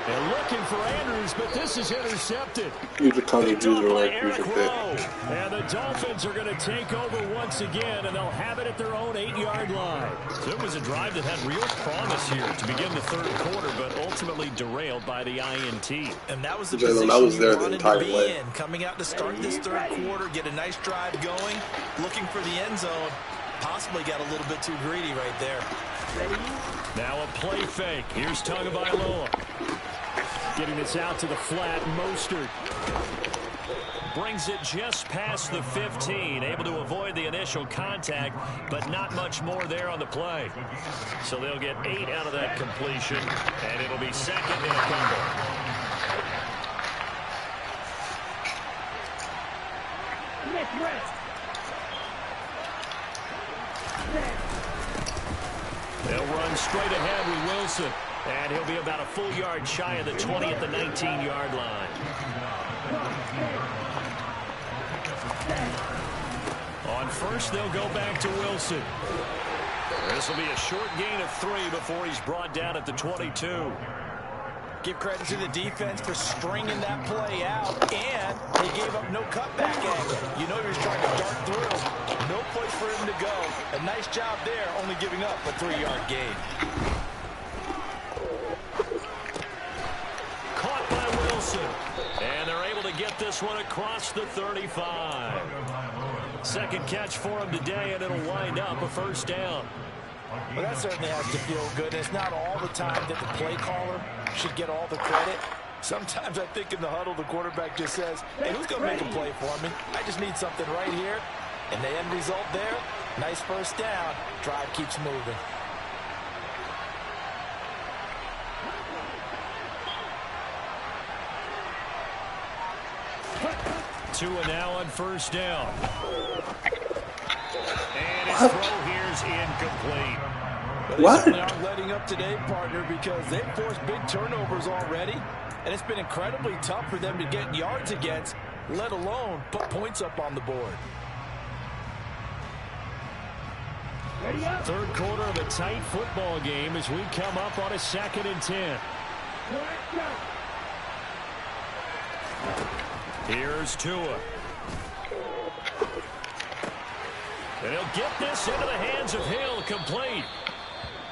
They're looking for Andrews, but this is intercepted. You just call it user like user fit. And the Dolphins are going to take over once again, and they'll have it at their own 8-yard line. So it was a drive that had real promise here to begin the third quarter, but ultimately derailed by the INT. And that was the position you wanted to be in. Coming out to start this third quarter, get a nice drive going, looking for the end zone. Possibly got a little bit too greedy right there. Now a play fake. Here's Tagovailoa. Getting this out to the flat. Mostert brings it just past the 15. Able to avoid the initial contact, but not much more there on the play. So they'll get 8 out of that completion, and it'll be 2nd and a couple. They'll run straight ahead with Wilson. And he'll be about a full yard shy of the 20 at the 19-yard line. On first, they'll go back to Wilson. This will be a short gain of 3 before he's brought down at the 22. Give credit to the defense for stringing that play out, and they gave up no cutback angle. You know he was trying to dart through. No place for him to go. A nice job there, only giving up a 3-yard gain. Caught by Wilson. And they're able to get this one across the 35. Second catch for him today, and it'll wind up a first down. Well, that certainly has to feel good. It's not all the time that the play caller should get all the credit. Sometimes I think in the huddle, the quarterback just says, hey, who's going to make a play for me? I just need something right here. And the end result there, nice first down. Drive keeps moving. Tua now on first down. And his throw here's incomplete. But they certainly aren't letting up today, partner, because they've forced big turnovers already. And it's been incredibly tough for them to get yards against, let alone put points up on the board. Third quarter of a tight football game as we come up on a 2nd and 10. Here's Tua. And he'll get this into the hands of Hill, complete.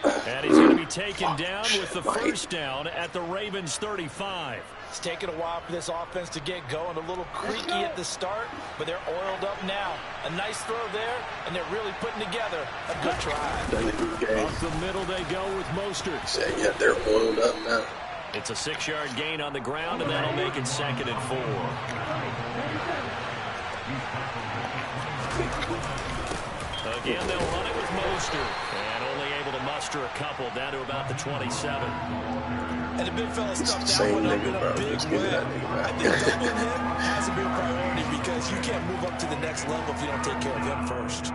And he's going to be taken down with the first down at the Ravens 35. It's taken a while for this offense to get going. A little creaky at the start, but they're oiled up now. A nice throw there, and they're really putting together a good drive. Up the middle they go with Mostert. Yeah, they're oiled up now. It's a 6-yard gain on the ground, and that'll make it 2nd and 4. Again, they'll run it with Mostert, and only able to muster a couple down to about the 27. And the big fella stuffed that one up in a big way. I think doubling him has to be a priority because you can't move up to the next level if you don't take care of him first.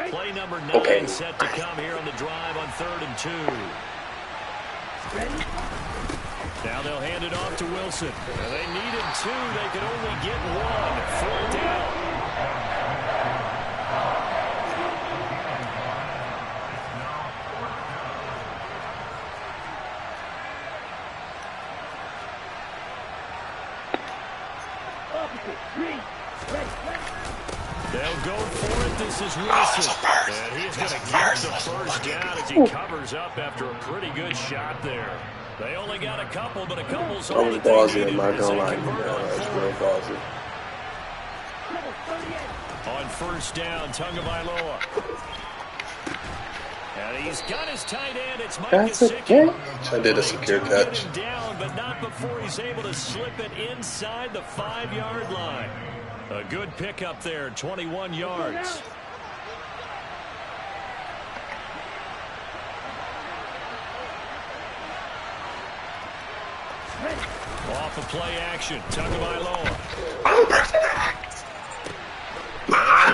Play number 9 set to come here on the drive on 3rd and 2. Now they'll hand it off to Wilson. They needed 2. They could only get 1. 4th down. go for it. This is Wilson. And he's going to get the first down as he covers up after a pretty good shot there. They only got a couple, but a couple's all that they needed. I'm not gonna lie, that's real ballsy. On first down, Tagovailoa. And he's got his tight end. It's Mike Gesicki. I did a secure catch. Down, but not before he's able to slip it inside the 5-yard line. A good pickup there, 21 yards. Off of play action, Tagovailoa.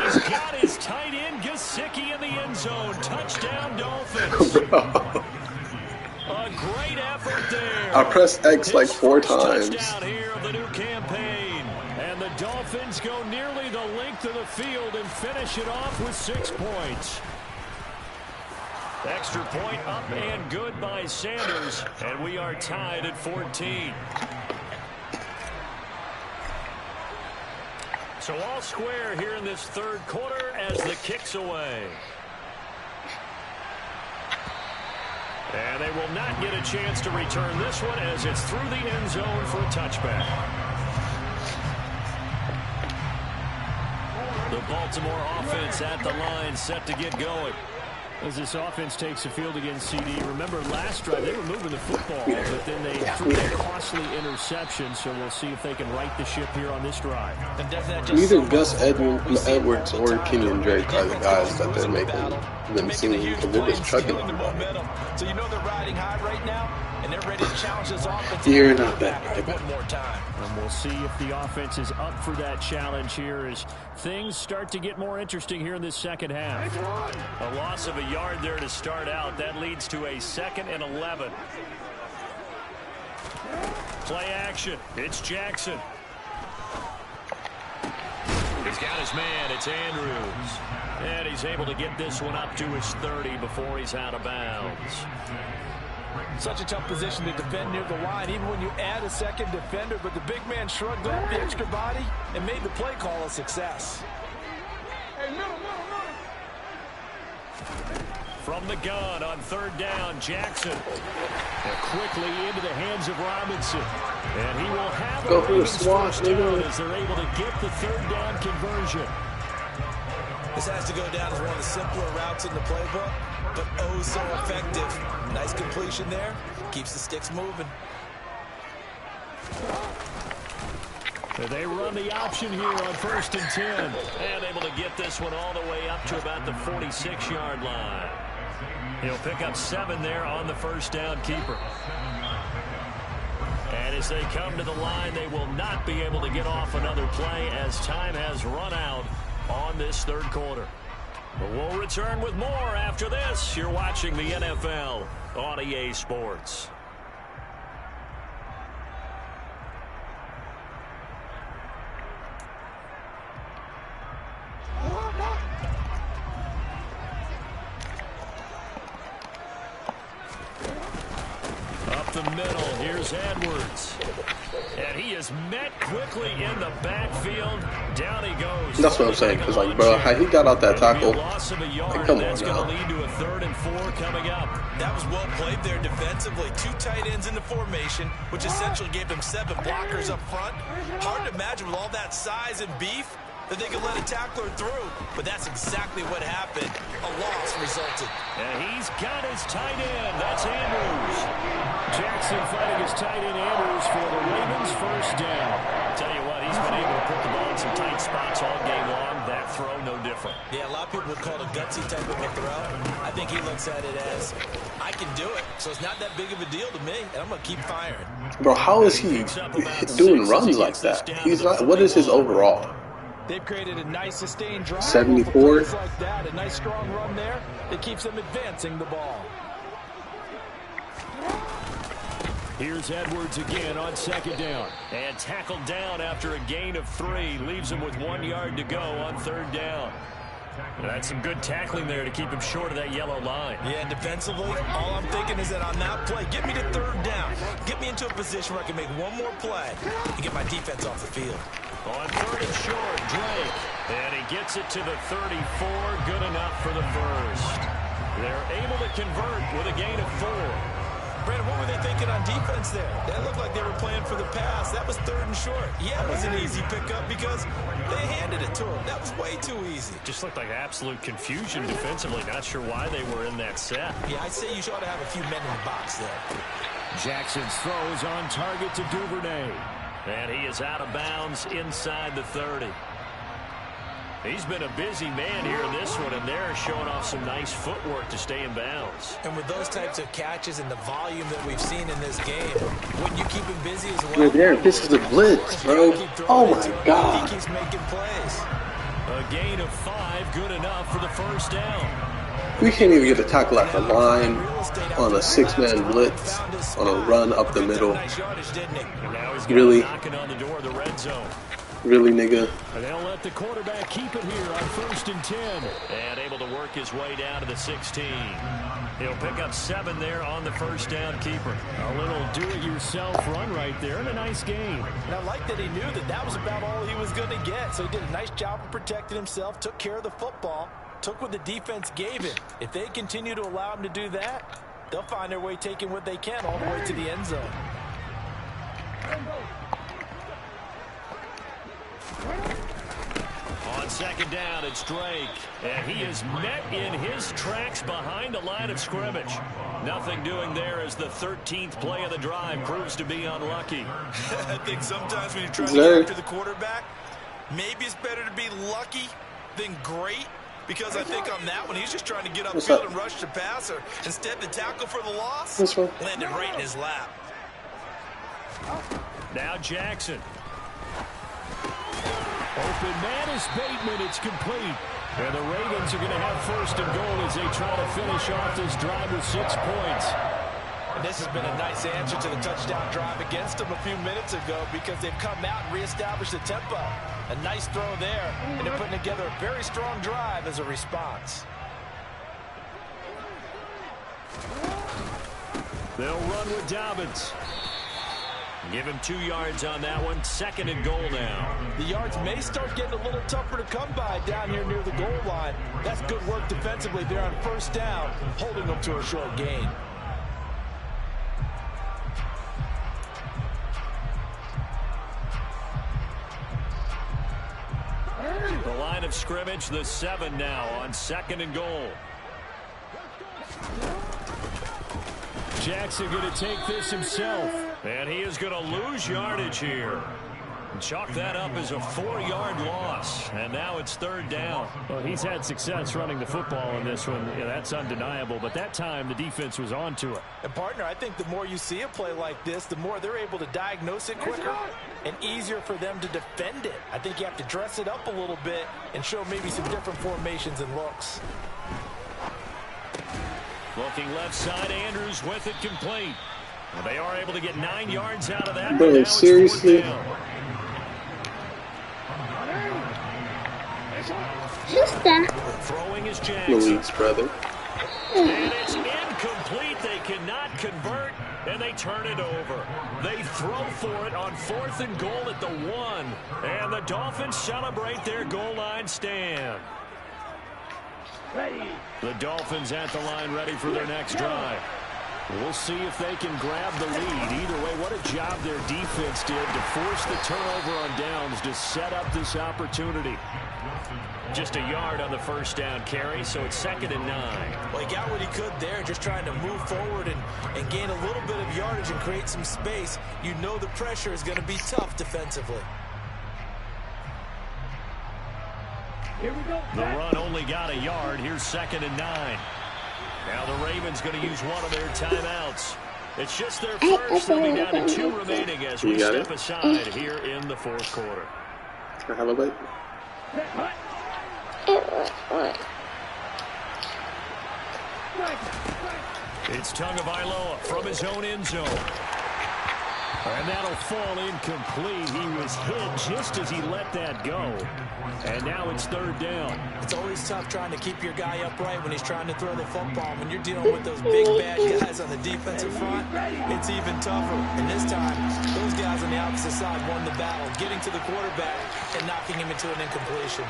He's got his tight end, Gesicki, in the end zone. Touchdown, Dolphins. A great effort there. I pressed X like 4 times. Touchdown here of the new campaign. And the Dolphins go nearly the length of the field and finish it off with 6 points. Extra point up and good by Sanders. And we are tied at 14. So all square here in this third quarter as the kick's away. And they will not get a chance to return this one as it's through the end zone for a touchback. The Baltimore offense at the line set to get going. As this offense takes the field against CD, remember last drive they were moving the football, but then they threw a costly interception, so we'll see if they can right the ship here on this drive. Neither Gus Edwards or Kenyon Drake are the guys that they're making them seem, because they're just chucking them. So you know they're riding high right now, and they're ready to challenge this offense. You're not that one more time. And we'll see if the offense is up for that challenge here as things start to get more interesting here in this second half. A loss of a yard there to start out. That leads to a 2nd and 11. Play action. It's Jackson. He's got his man. It's Andrews. And he's able to get this one up to his 30 before he's out of bounds. Such a tough position to defend near the line, even when you add a second defender, but the big man shrugged off the extra body and made the play call a success. From the gun on third down, Jackson. And quickly into the hands of Robinson. And he will have go for the swat, as they're able to get the third down conversion. This has to go down as one of the simpler routes in the playbook, but oh so effective. Nice completion there. Keeps the sticks moving. And they run the option here on 1st and 10. And able to get this one all the way up to about the 46-yard line. He'll pick up 7 there on the first down keeper. And as they come to the line, they will not be able to get off another play as time has run out on this third quarter. But we'll return with more after this. You're watching the NFL on EA Sports. Up the middle, here's Edwards. And he is met quickly in the backfield. Down he goes. That's what I'm saying, because, like, bro, how he got out that tackle, like, come on that's now. going to lead to a 3rd and 4 coming up. That was well played there defensively. 2 tight ends in the formation, which essentially gave them 7 blockers up front. Hard to imagine with all that size and beef that they could let a tackler through, but that's exactly what happened. A loss resulted. And he's got his tight end. That's Andrews. Jackson fighting his tight end Andrews for the Ravens' first down. Tell you what, he's been able to put the ball in some tight spots all game long. That throw, no different. Yeah, a lot of people would call it a gutsy type of a throw. I think he looks at it as, I can do it, so it's not that big of a deal to me, and I'm going to keep firing. Bro, how is he doing runs like that? He's not. What is his overall? They've created a nice sustained drive. 74. Like that, a nice strong run there. It keeps them advancing the ball. Here's Edwards again on 2nd down. And tackled down after a gain of 3. Leaves him with 1 yard to go on 3rd down. And that's some good tackling there to keep him short of that yellow line. Yeah, and defensively, all I'm thinking is that on that play, get me to 3rd down. Get me into a position where I can make one more play and get my defense off the field. On 3rd and short, Drake. And he gets it to the 34. Good enough for the first. They're able to convert with a gain of 4. Brandon, what were they thinking on defense there? That looked like they were playing for the pass. That was 3rd and short. Yeah, it was an easy pickup because they handed it to him. That was way too easy. Just looked like absolute confusion defensively. Not sure why they were in that set. Yeah, I'd say you ought to have a few men in the box there. Jackson's throw is on target to Duvernay. And he is out of bounds inside the 30. He's been a busy man here in this one, and they're showing off some nice footwork to stay in bounds. And with those types of catches and the volume that we've seen in this game, wouldn't you keep him busy as well? Right there, this is the blitz, bro. Oh my God. He keeps making plays. A gain of 5, good enough for the first down. We can't even get a tackle at the line on a 6-man blitz on a run up the middle. Really? Knocking on the door of the red zone. Really, nigga? And they'll let the quarterback keep it here on 1st and 10. And able to work his way down to the 16. He'll pick up 7 there on the first down keeper. A little do-it-yourself run right there and a nice gain. And I like that he knew that that was about all he was going to get. So he did a nice job of protecting himself, took care of the football, took what the defense gave him. If they continue to allow him to do that, they'll find their way taking what they can all the way to the end zone. On 2nd down, it's Drake. And he is met in his tracks behind the line of scrimmage. Nothing doing there as the 13th play of the drive proves to be unlucky. I think sometimes when you're trying to get after the quarterback, maybe it's better to be lucky than great. Because I think on that one, he's just trying to get upfield and rush the passer. Instead, the tackle for the loss landed right in his lap. Now Jackson. Open man is Bateman. It's complete. And the Ravens are going to have 1st and goal as they try to finish off this drive with 6 points. And this has been a nice answer to the touchdown drive against them a few minutes ago because they've come out and reestablished the tempo. A nice throw there, and they're putting together a very strong drive as a response. They'll run with Dobbins. Give him 2 yards on that one. 2nd and goal now. The yards may start getting a little tougher to come by down here near the goal line. That's good work defensively there on 1st down, holding them to a short gain. The line of scrimmage, the 7 now on 2nd and goal. Jackson going to take this himself. And he is going to lose yardage here. And chalk that up as a 4-yard loss. And now it's 3rd down. Well, he's had success running the football in this one. Yeah, that's undeniable. But that time, the defense was on to it. And, partner, I think the more you see a play like this, the more they're able to diagnose it quicker and easier for them to defend it. I think you have to dress it up a little bit and show maybe some different formations and looks. Looking left side, Andrews with it complete. Well, they are able to get 9 yards out of that. Bro, seriously? Throwing is Jackson. Louise, brother. And it's incomplete. They cannot convert, and they turn it over. They throw for it on 4th and goal at the 1. And the Dolphins celebrate their goal line stand. The Dolphins at the line ready for their next drive. We'll see if they can grab the lead. Either way, what a job their defense did to force the turnover on downs to set up this opportunity. Just a yard on the 1st down carry, so it's 2nd and 9. Well, he got what he could there, just trying to move forward and gain a little bit of yardage and create some space. You know the pressure is going to be tough defensively. Here we go. The run only got a yard. Here's 2nd and 9. Now the Ravens going to use one of their timeouts. It's just their first. They'll be down to 2 remaining as we step aside here in the 4th quarter. Can I have a bite? It's Tagovailoa from his own end zone. And that'll fall incomplete. He was hit just as he let that go. And now it's third down. It's always tough trying to keep your guy upright when he's trying to throw the football. When you're dealing with those big, bad guys on the defensive front, it's even tougher. And this time, those guys on the opposite side won the battle, getting to the quarterback and knocking him into an incompletion.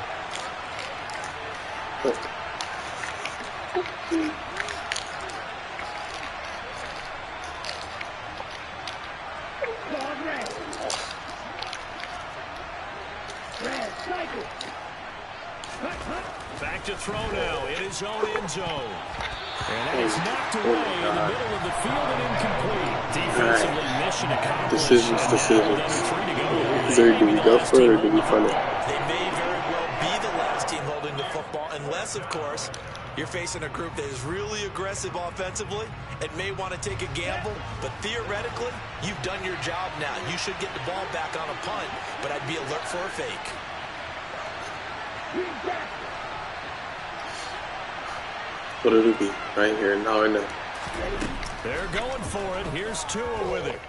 Back to throw now in his own end zone. And that is knocked away in the middle of the field and incomplete. Defensively, mission accomplished. Decisions. Do we go for it or do we fund it? They may very well be the last team holding the football, unless, of course, you're facing a group that is really aggressive offensively and may want to take a gamble. But theoretically, you've done your job now. You should get the ball back on a punt, but I'd be alert for a fake. What did it be? Right here. Now I know. They're going for it. Here's Tua with it.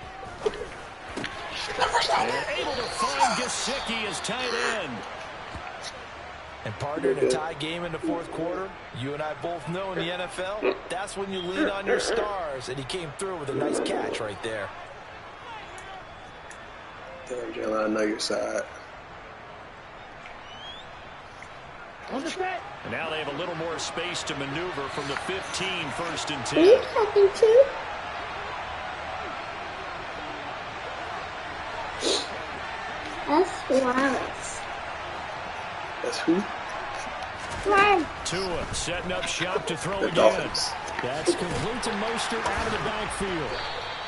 They're able to find Gesicki as tight end. And partner, in a tie game in the fourth quarter, you and I both know in the NFL, that's when you lean on your stars. And he came through with a nice catch right there. Damn, Jalen, I know your side. And now they have a little more space to maneuver from the 15, 1st and 10. Are you talking to? That's Wallace. That's who? Run. Tua setting up shop to throw The again. Dolphins. That's complete to Mostert out of the backfield.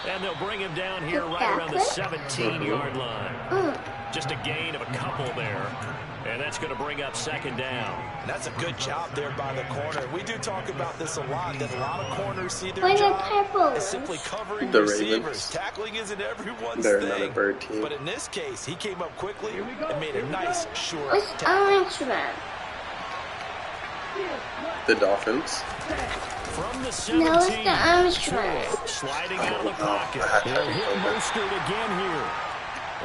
And they'll bring him down here right around the 17-yard line. Just a gain of a couple there. And that's going to bring up 2nd down. That's a good job there by the corner. We do talk about this a lot, that a lot of corners see their job as simply covering the receivers. Ravens. Tackling isn't everyone's They're thing. another bird team. But in this case, he came up quickly and made a nice, short What's tackle. orange man? The Dolphins. From the 17, No, it's the orange one. sliding out of the pocket. He'll hit Mostert again here.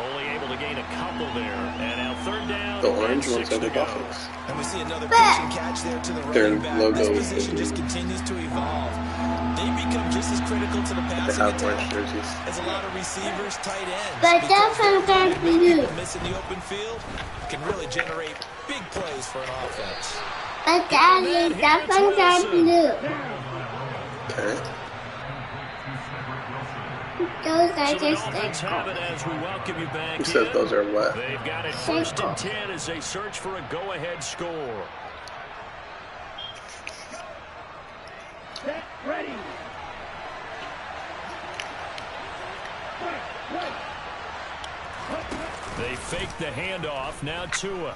Only able to gain a couple there. And now 3rd down. The orange and ones 6 are the to go. Dolphins. And we see another pitch and catch there to the Their running back. logo This is position just continues to evolve. They become just as critical to the They passing have orange attack jerseys. as a lot of receivers, tight ends. But because Dolphins they're are able to blue. people miss in the open field can really generate big plays for an offense. But Daddy, Dolphins are blue. Okay. Those are So the just Dolphins have it as we welcome you back Who said in. those are what? They've got it 1st and 10 as they search for a go-ahead score. Ready. They fake the handoff. Now Tua.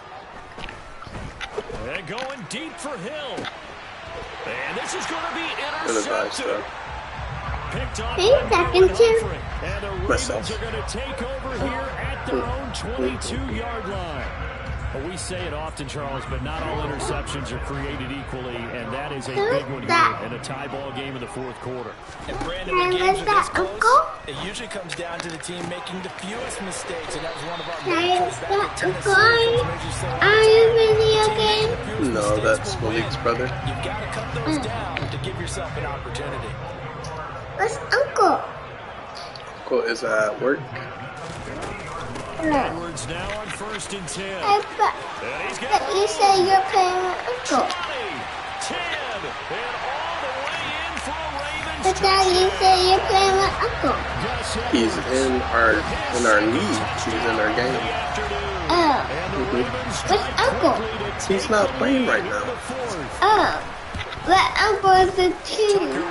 They're going deep for Hill. And this is going to be intercepted. Picked off Hey, by second two. Humphrey. And the Ravens are going to take over here at their own 22-yard line. Well, we say it often, Charles, but not all interceptions are created equally, and that is a big one here in a tie ball game in the fourth quarter. And Brandon, when games are this close, it usually comes down to the team making the fewest mistakes, and that was one of our mantras back at Tennessee. Are you video game? No, that's Malik's brother. You've got to cut those down to give yourself an opportunity. What's Uncle? Uncle is at work. Edwards now on 1st and 10. Hey, And he's got but you say you're playing with Uncle. 20, 10, and all the way in for a Ravens But Daddy, you say you're playing with Uncle. He's in our league. He's in our game. Oh. What's Uncle? He's not playing right now. Oh. But Uncle is the team. Lead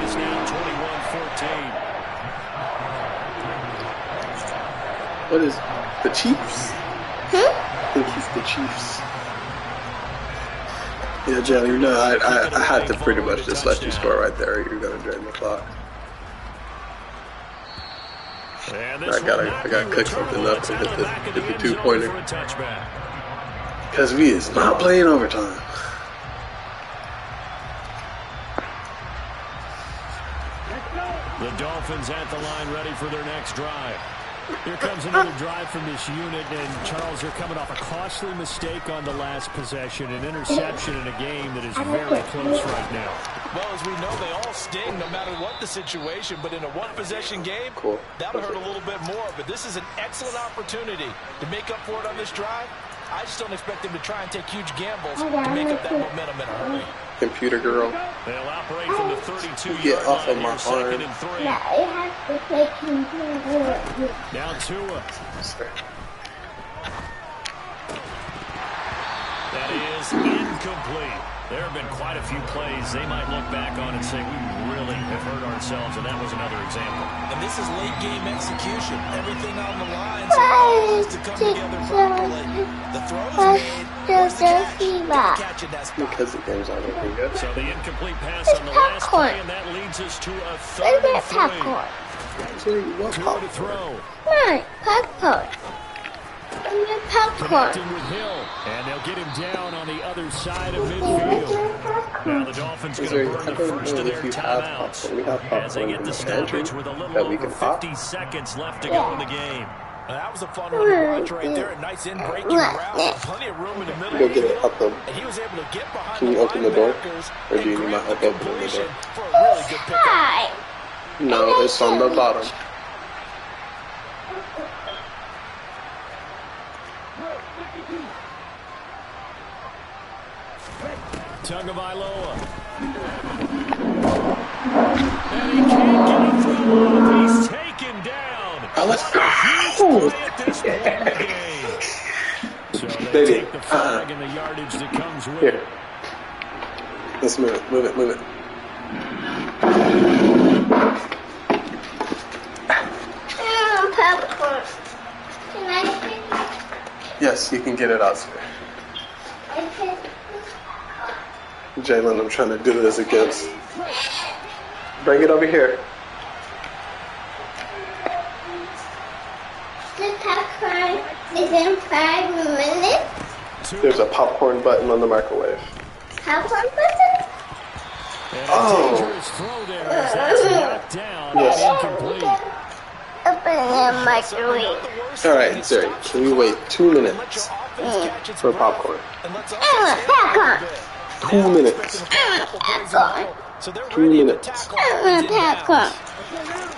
is now 21-14. What is the Chiefs? I think he's the Chiefs. Yeah, Johnny, you know, I had to pretty much just let you score right there. You're gonna drain the clock. I gotta cook something up to hit the 2-pointer. Because we is not playing overtime. The Dolphins at the line ready for their next drive. Here comes another drive from this unit, and Charles, they're coming off a costly mistake on the last possession, an interception in a game that is very close right now. Well, as we know, they all sting no matter what the situation, but in a one-possession game, that'll hurt a little bit more. But this is an excellent opportunity to make up for it on this drive. I just don't expect them to try and take huge gambles to make up that momentum in a hurry. Computer girl. They'll operate from the 32-yard Get off of line my here, second arm. and 3. Yeah, it has to play computer. Now Tua. That is incomplete. There have been quite a few plays they might look back on and say, we really have hurt ourselves, and that was another example. And this is late-game execution. Everything on the line so to come together properly. The throw is made. Where's the catch? Because the game's not looking good. So the incomplete pass on the last play, and that leads us to a third and 3. Tua to throw. Come on, popcorn. Popcorn. Connecting with Hill, and they'll get him down on the other side of midfield. Now the Dolphins going to burn the first of their timeouts as they get the stoppage with a little over 50 seconds left to go in the game. That was a fun one to watch right there. A nice in-breaking route. Plenty of room in the middle of the field. And he was able to get behind Can you open the door? linebackers Or do you need my and help grab opening the door? for a really good pickup. Hi. No, it's on the bottom. Tagovailoa. And he can't get a throw off. He's taken down. Oh, let's go. At this point in the game. So they take the flag and the yardage that comes with it. Here. Let's move it, move it, move it. Popcorn. Can I take Yes, you can get it out, sir. Jalen, I'm trying to do this against. Bring it over here. The popcorn is in 5 minutes. There's a popcorn button on the microwave. Popcorn button? And a dangerous throw there as that's knocked down and incomplete. Open the microwave. Alright, Siri, can you wait 2 minutes for popcorn? I want popcorn. 2 minutes. Popcorn. 2 minutes. I want popcorn.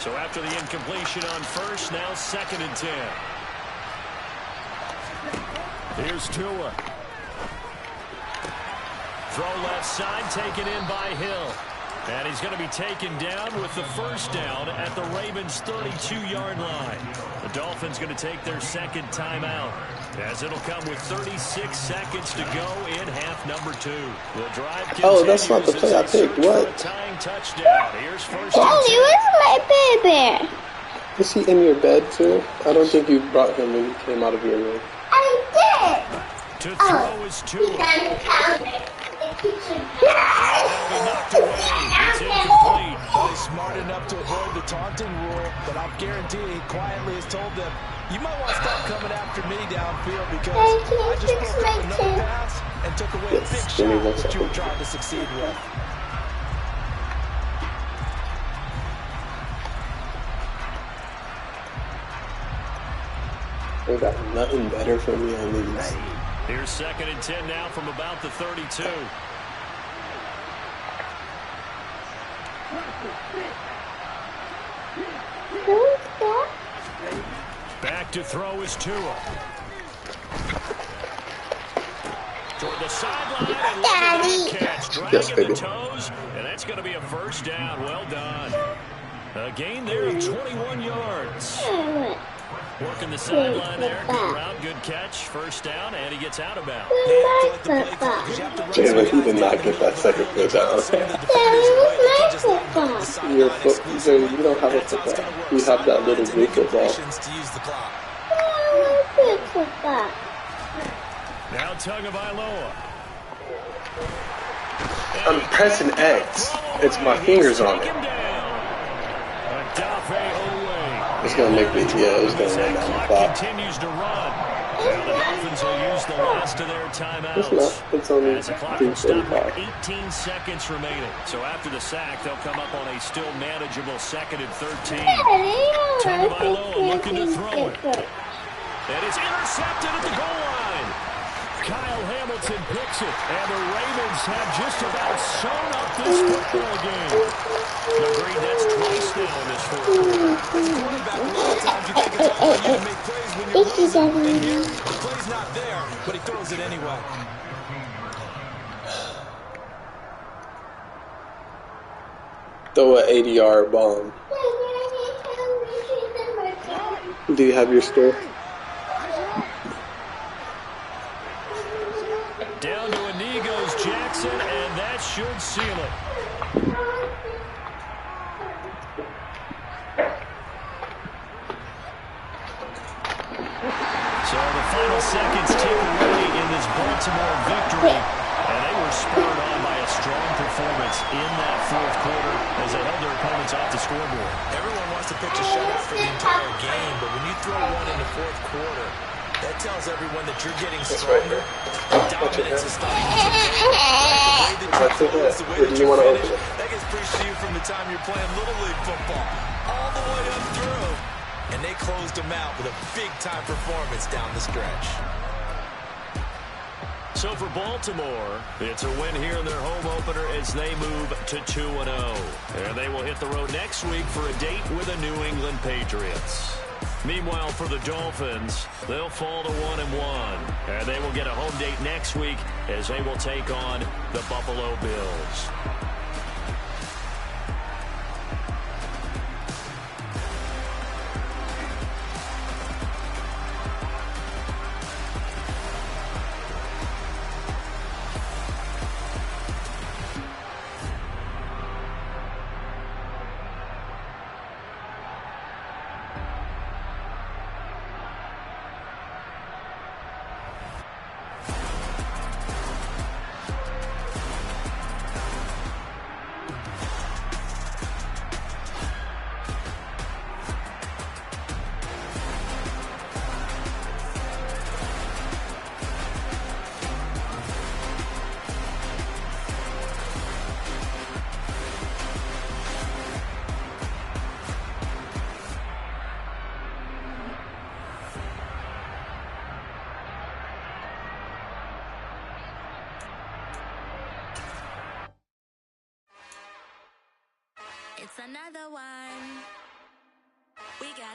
So after the incompletion on first, now second and 10. Here's Tua. Throw left side, taken in by Hill. And he's going to be taken down with the first down at the Ravens' 32-yard line. The Dolphins going to take their second timeout, as it'll come with 36 seconds to go in half number 2. The drive continues. Oh, that's not the play I picked. What? Tying touchdown. Here's first Daddy, where's my baby? Is he in your bed too? I don't think you brought him when you came out of your room. I did. to throw is Tua. Knocked away. It's incomplete. He's smart enough to avoid the taunting rule, but I'm guaranteeing he quietly has told them, you might want to stop coming after me downfield because I just broke up another pass and took away a big shot that you were trying to succeed with. They got nothing better for me on these. Here's second and 10 now from about the 32. Back to throw is Tua. Toward the sideline and look at that catch. Dragging the toes, and that's going to be a first down. Well done. A gain there of 21 yards. Working the sideline there. Good route, good catch. First down, and he gets out of bounds. Jalen, he did not get that second football. Your foot, you don't have a football. You have that little blue football. Now Tagovailoa. I'm pressing X. It's my fingers on it. It's gonna make me, it's gonna run down the clock. Continues to run. Now the Dolphins will use the last of their timeouts. It's only as the clock will stop 2:45. with 18 seconds remaining. So after the sack, they'll come up on a still manageable 2nd and 13. Tagovailoa looking to throw it. And it's intercepted at the goal line. Kyle Hamilton picks it, and the Ravens have just about sewn up this football game. Agreed, that's twice now in this fourth quarter. As a quarterback, a lot of times you think it's all about you to make plays when you're losing. And here, the play's not there, but he throws it anyway. Throw an 80-yard bomb. Do you have your score? Down to a knee goes Jackson, and that should seal it. So the final seconds tick away in this Baltimore victory, and they were spurred on by a strong performance in that fourth quarter as they held their opponents off the scoreboard. Everyone wants to pitch a shutout for the entire game, but when you throw one in the fourth quarter, that tells everyone that you're getting stronger. Dominance is starting to finish. That gets preached to you from the time you're playing Little League football, all the way up through. And they closed them out with a big-time performance down the stretch. So for Baltimore, it's a win here in their home opener as they move to 2-0. And they will hit the road next week for a date with the New England Patriots. Meanwhile, for the Dolphins, they'll fall to 1-1. And they will get a home date next week as they will take on the Buffalo Bills. It's another one. We got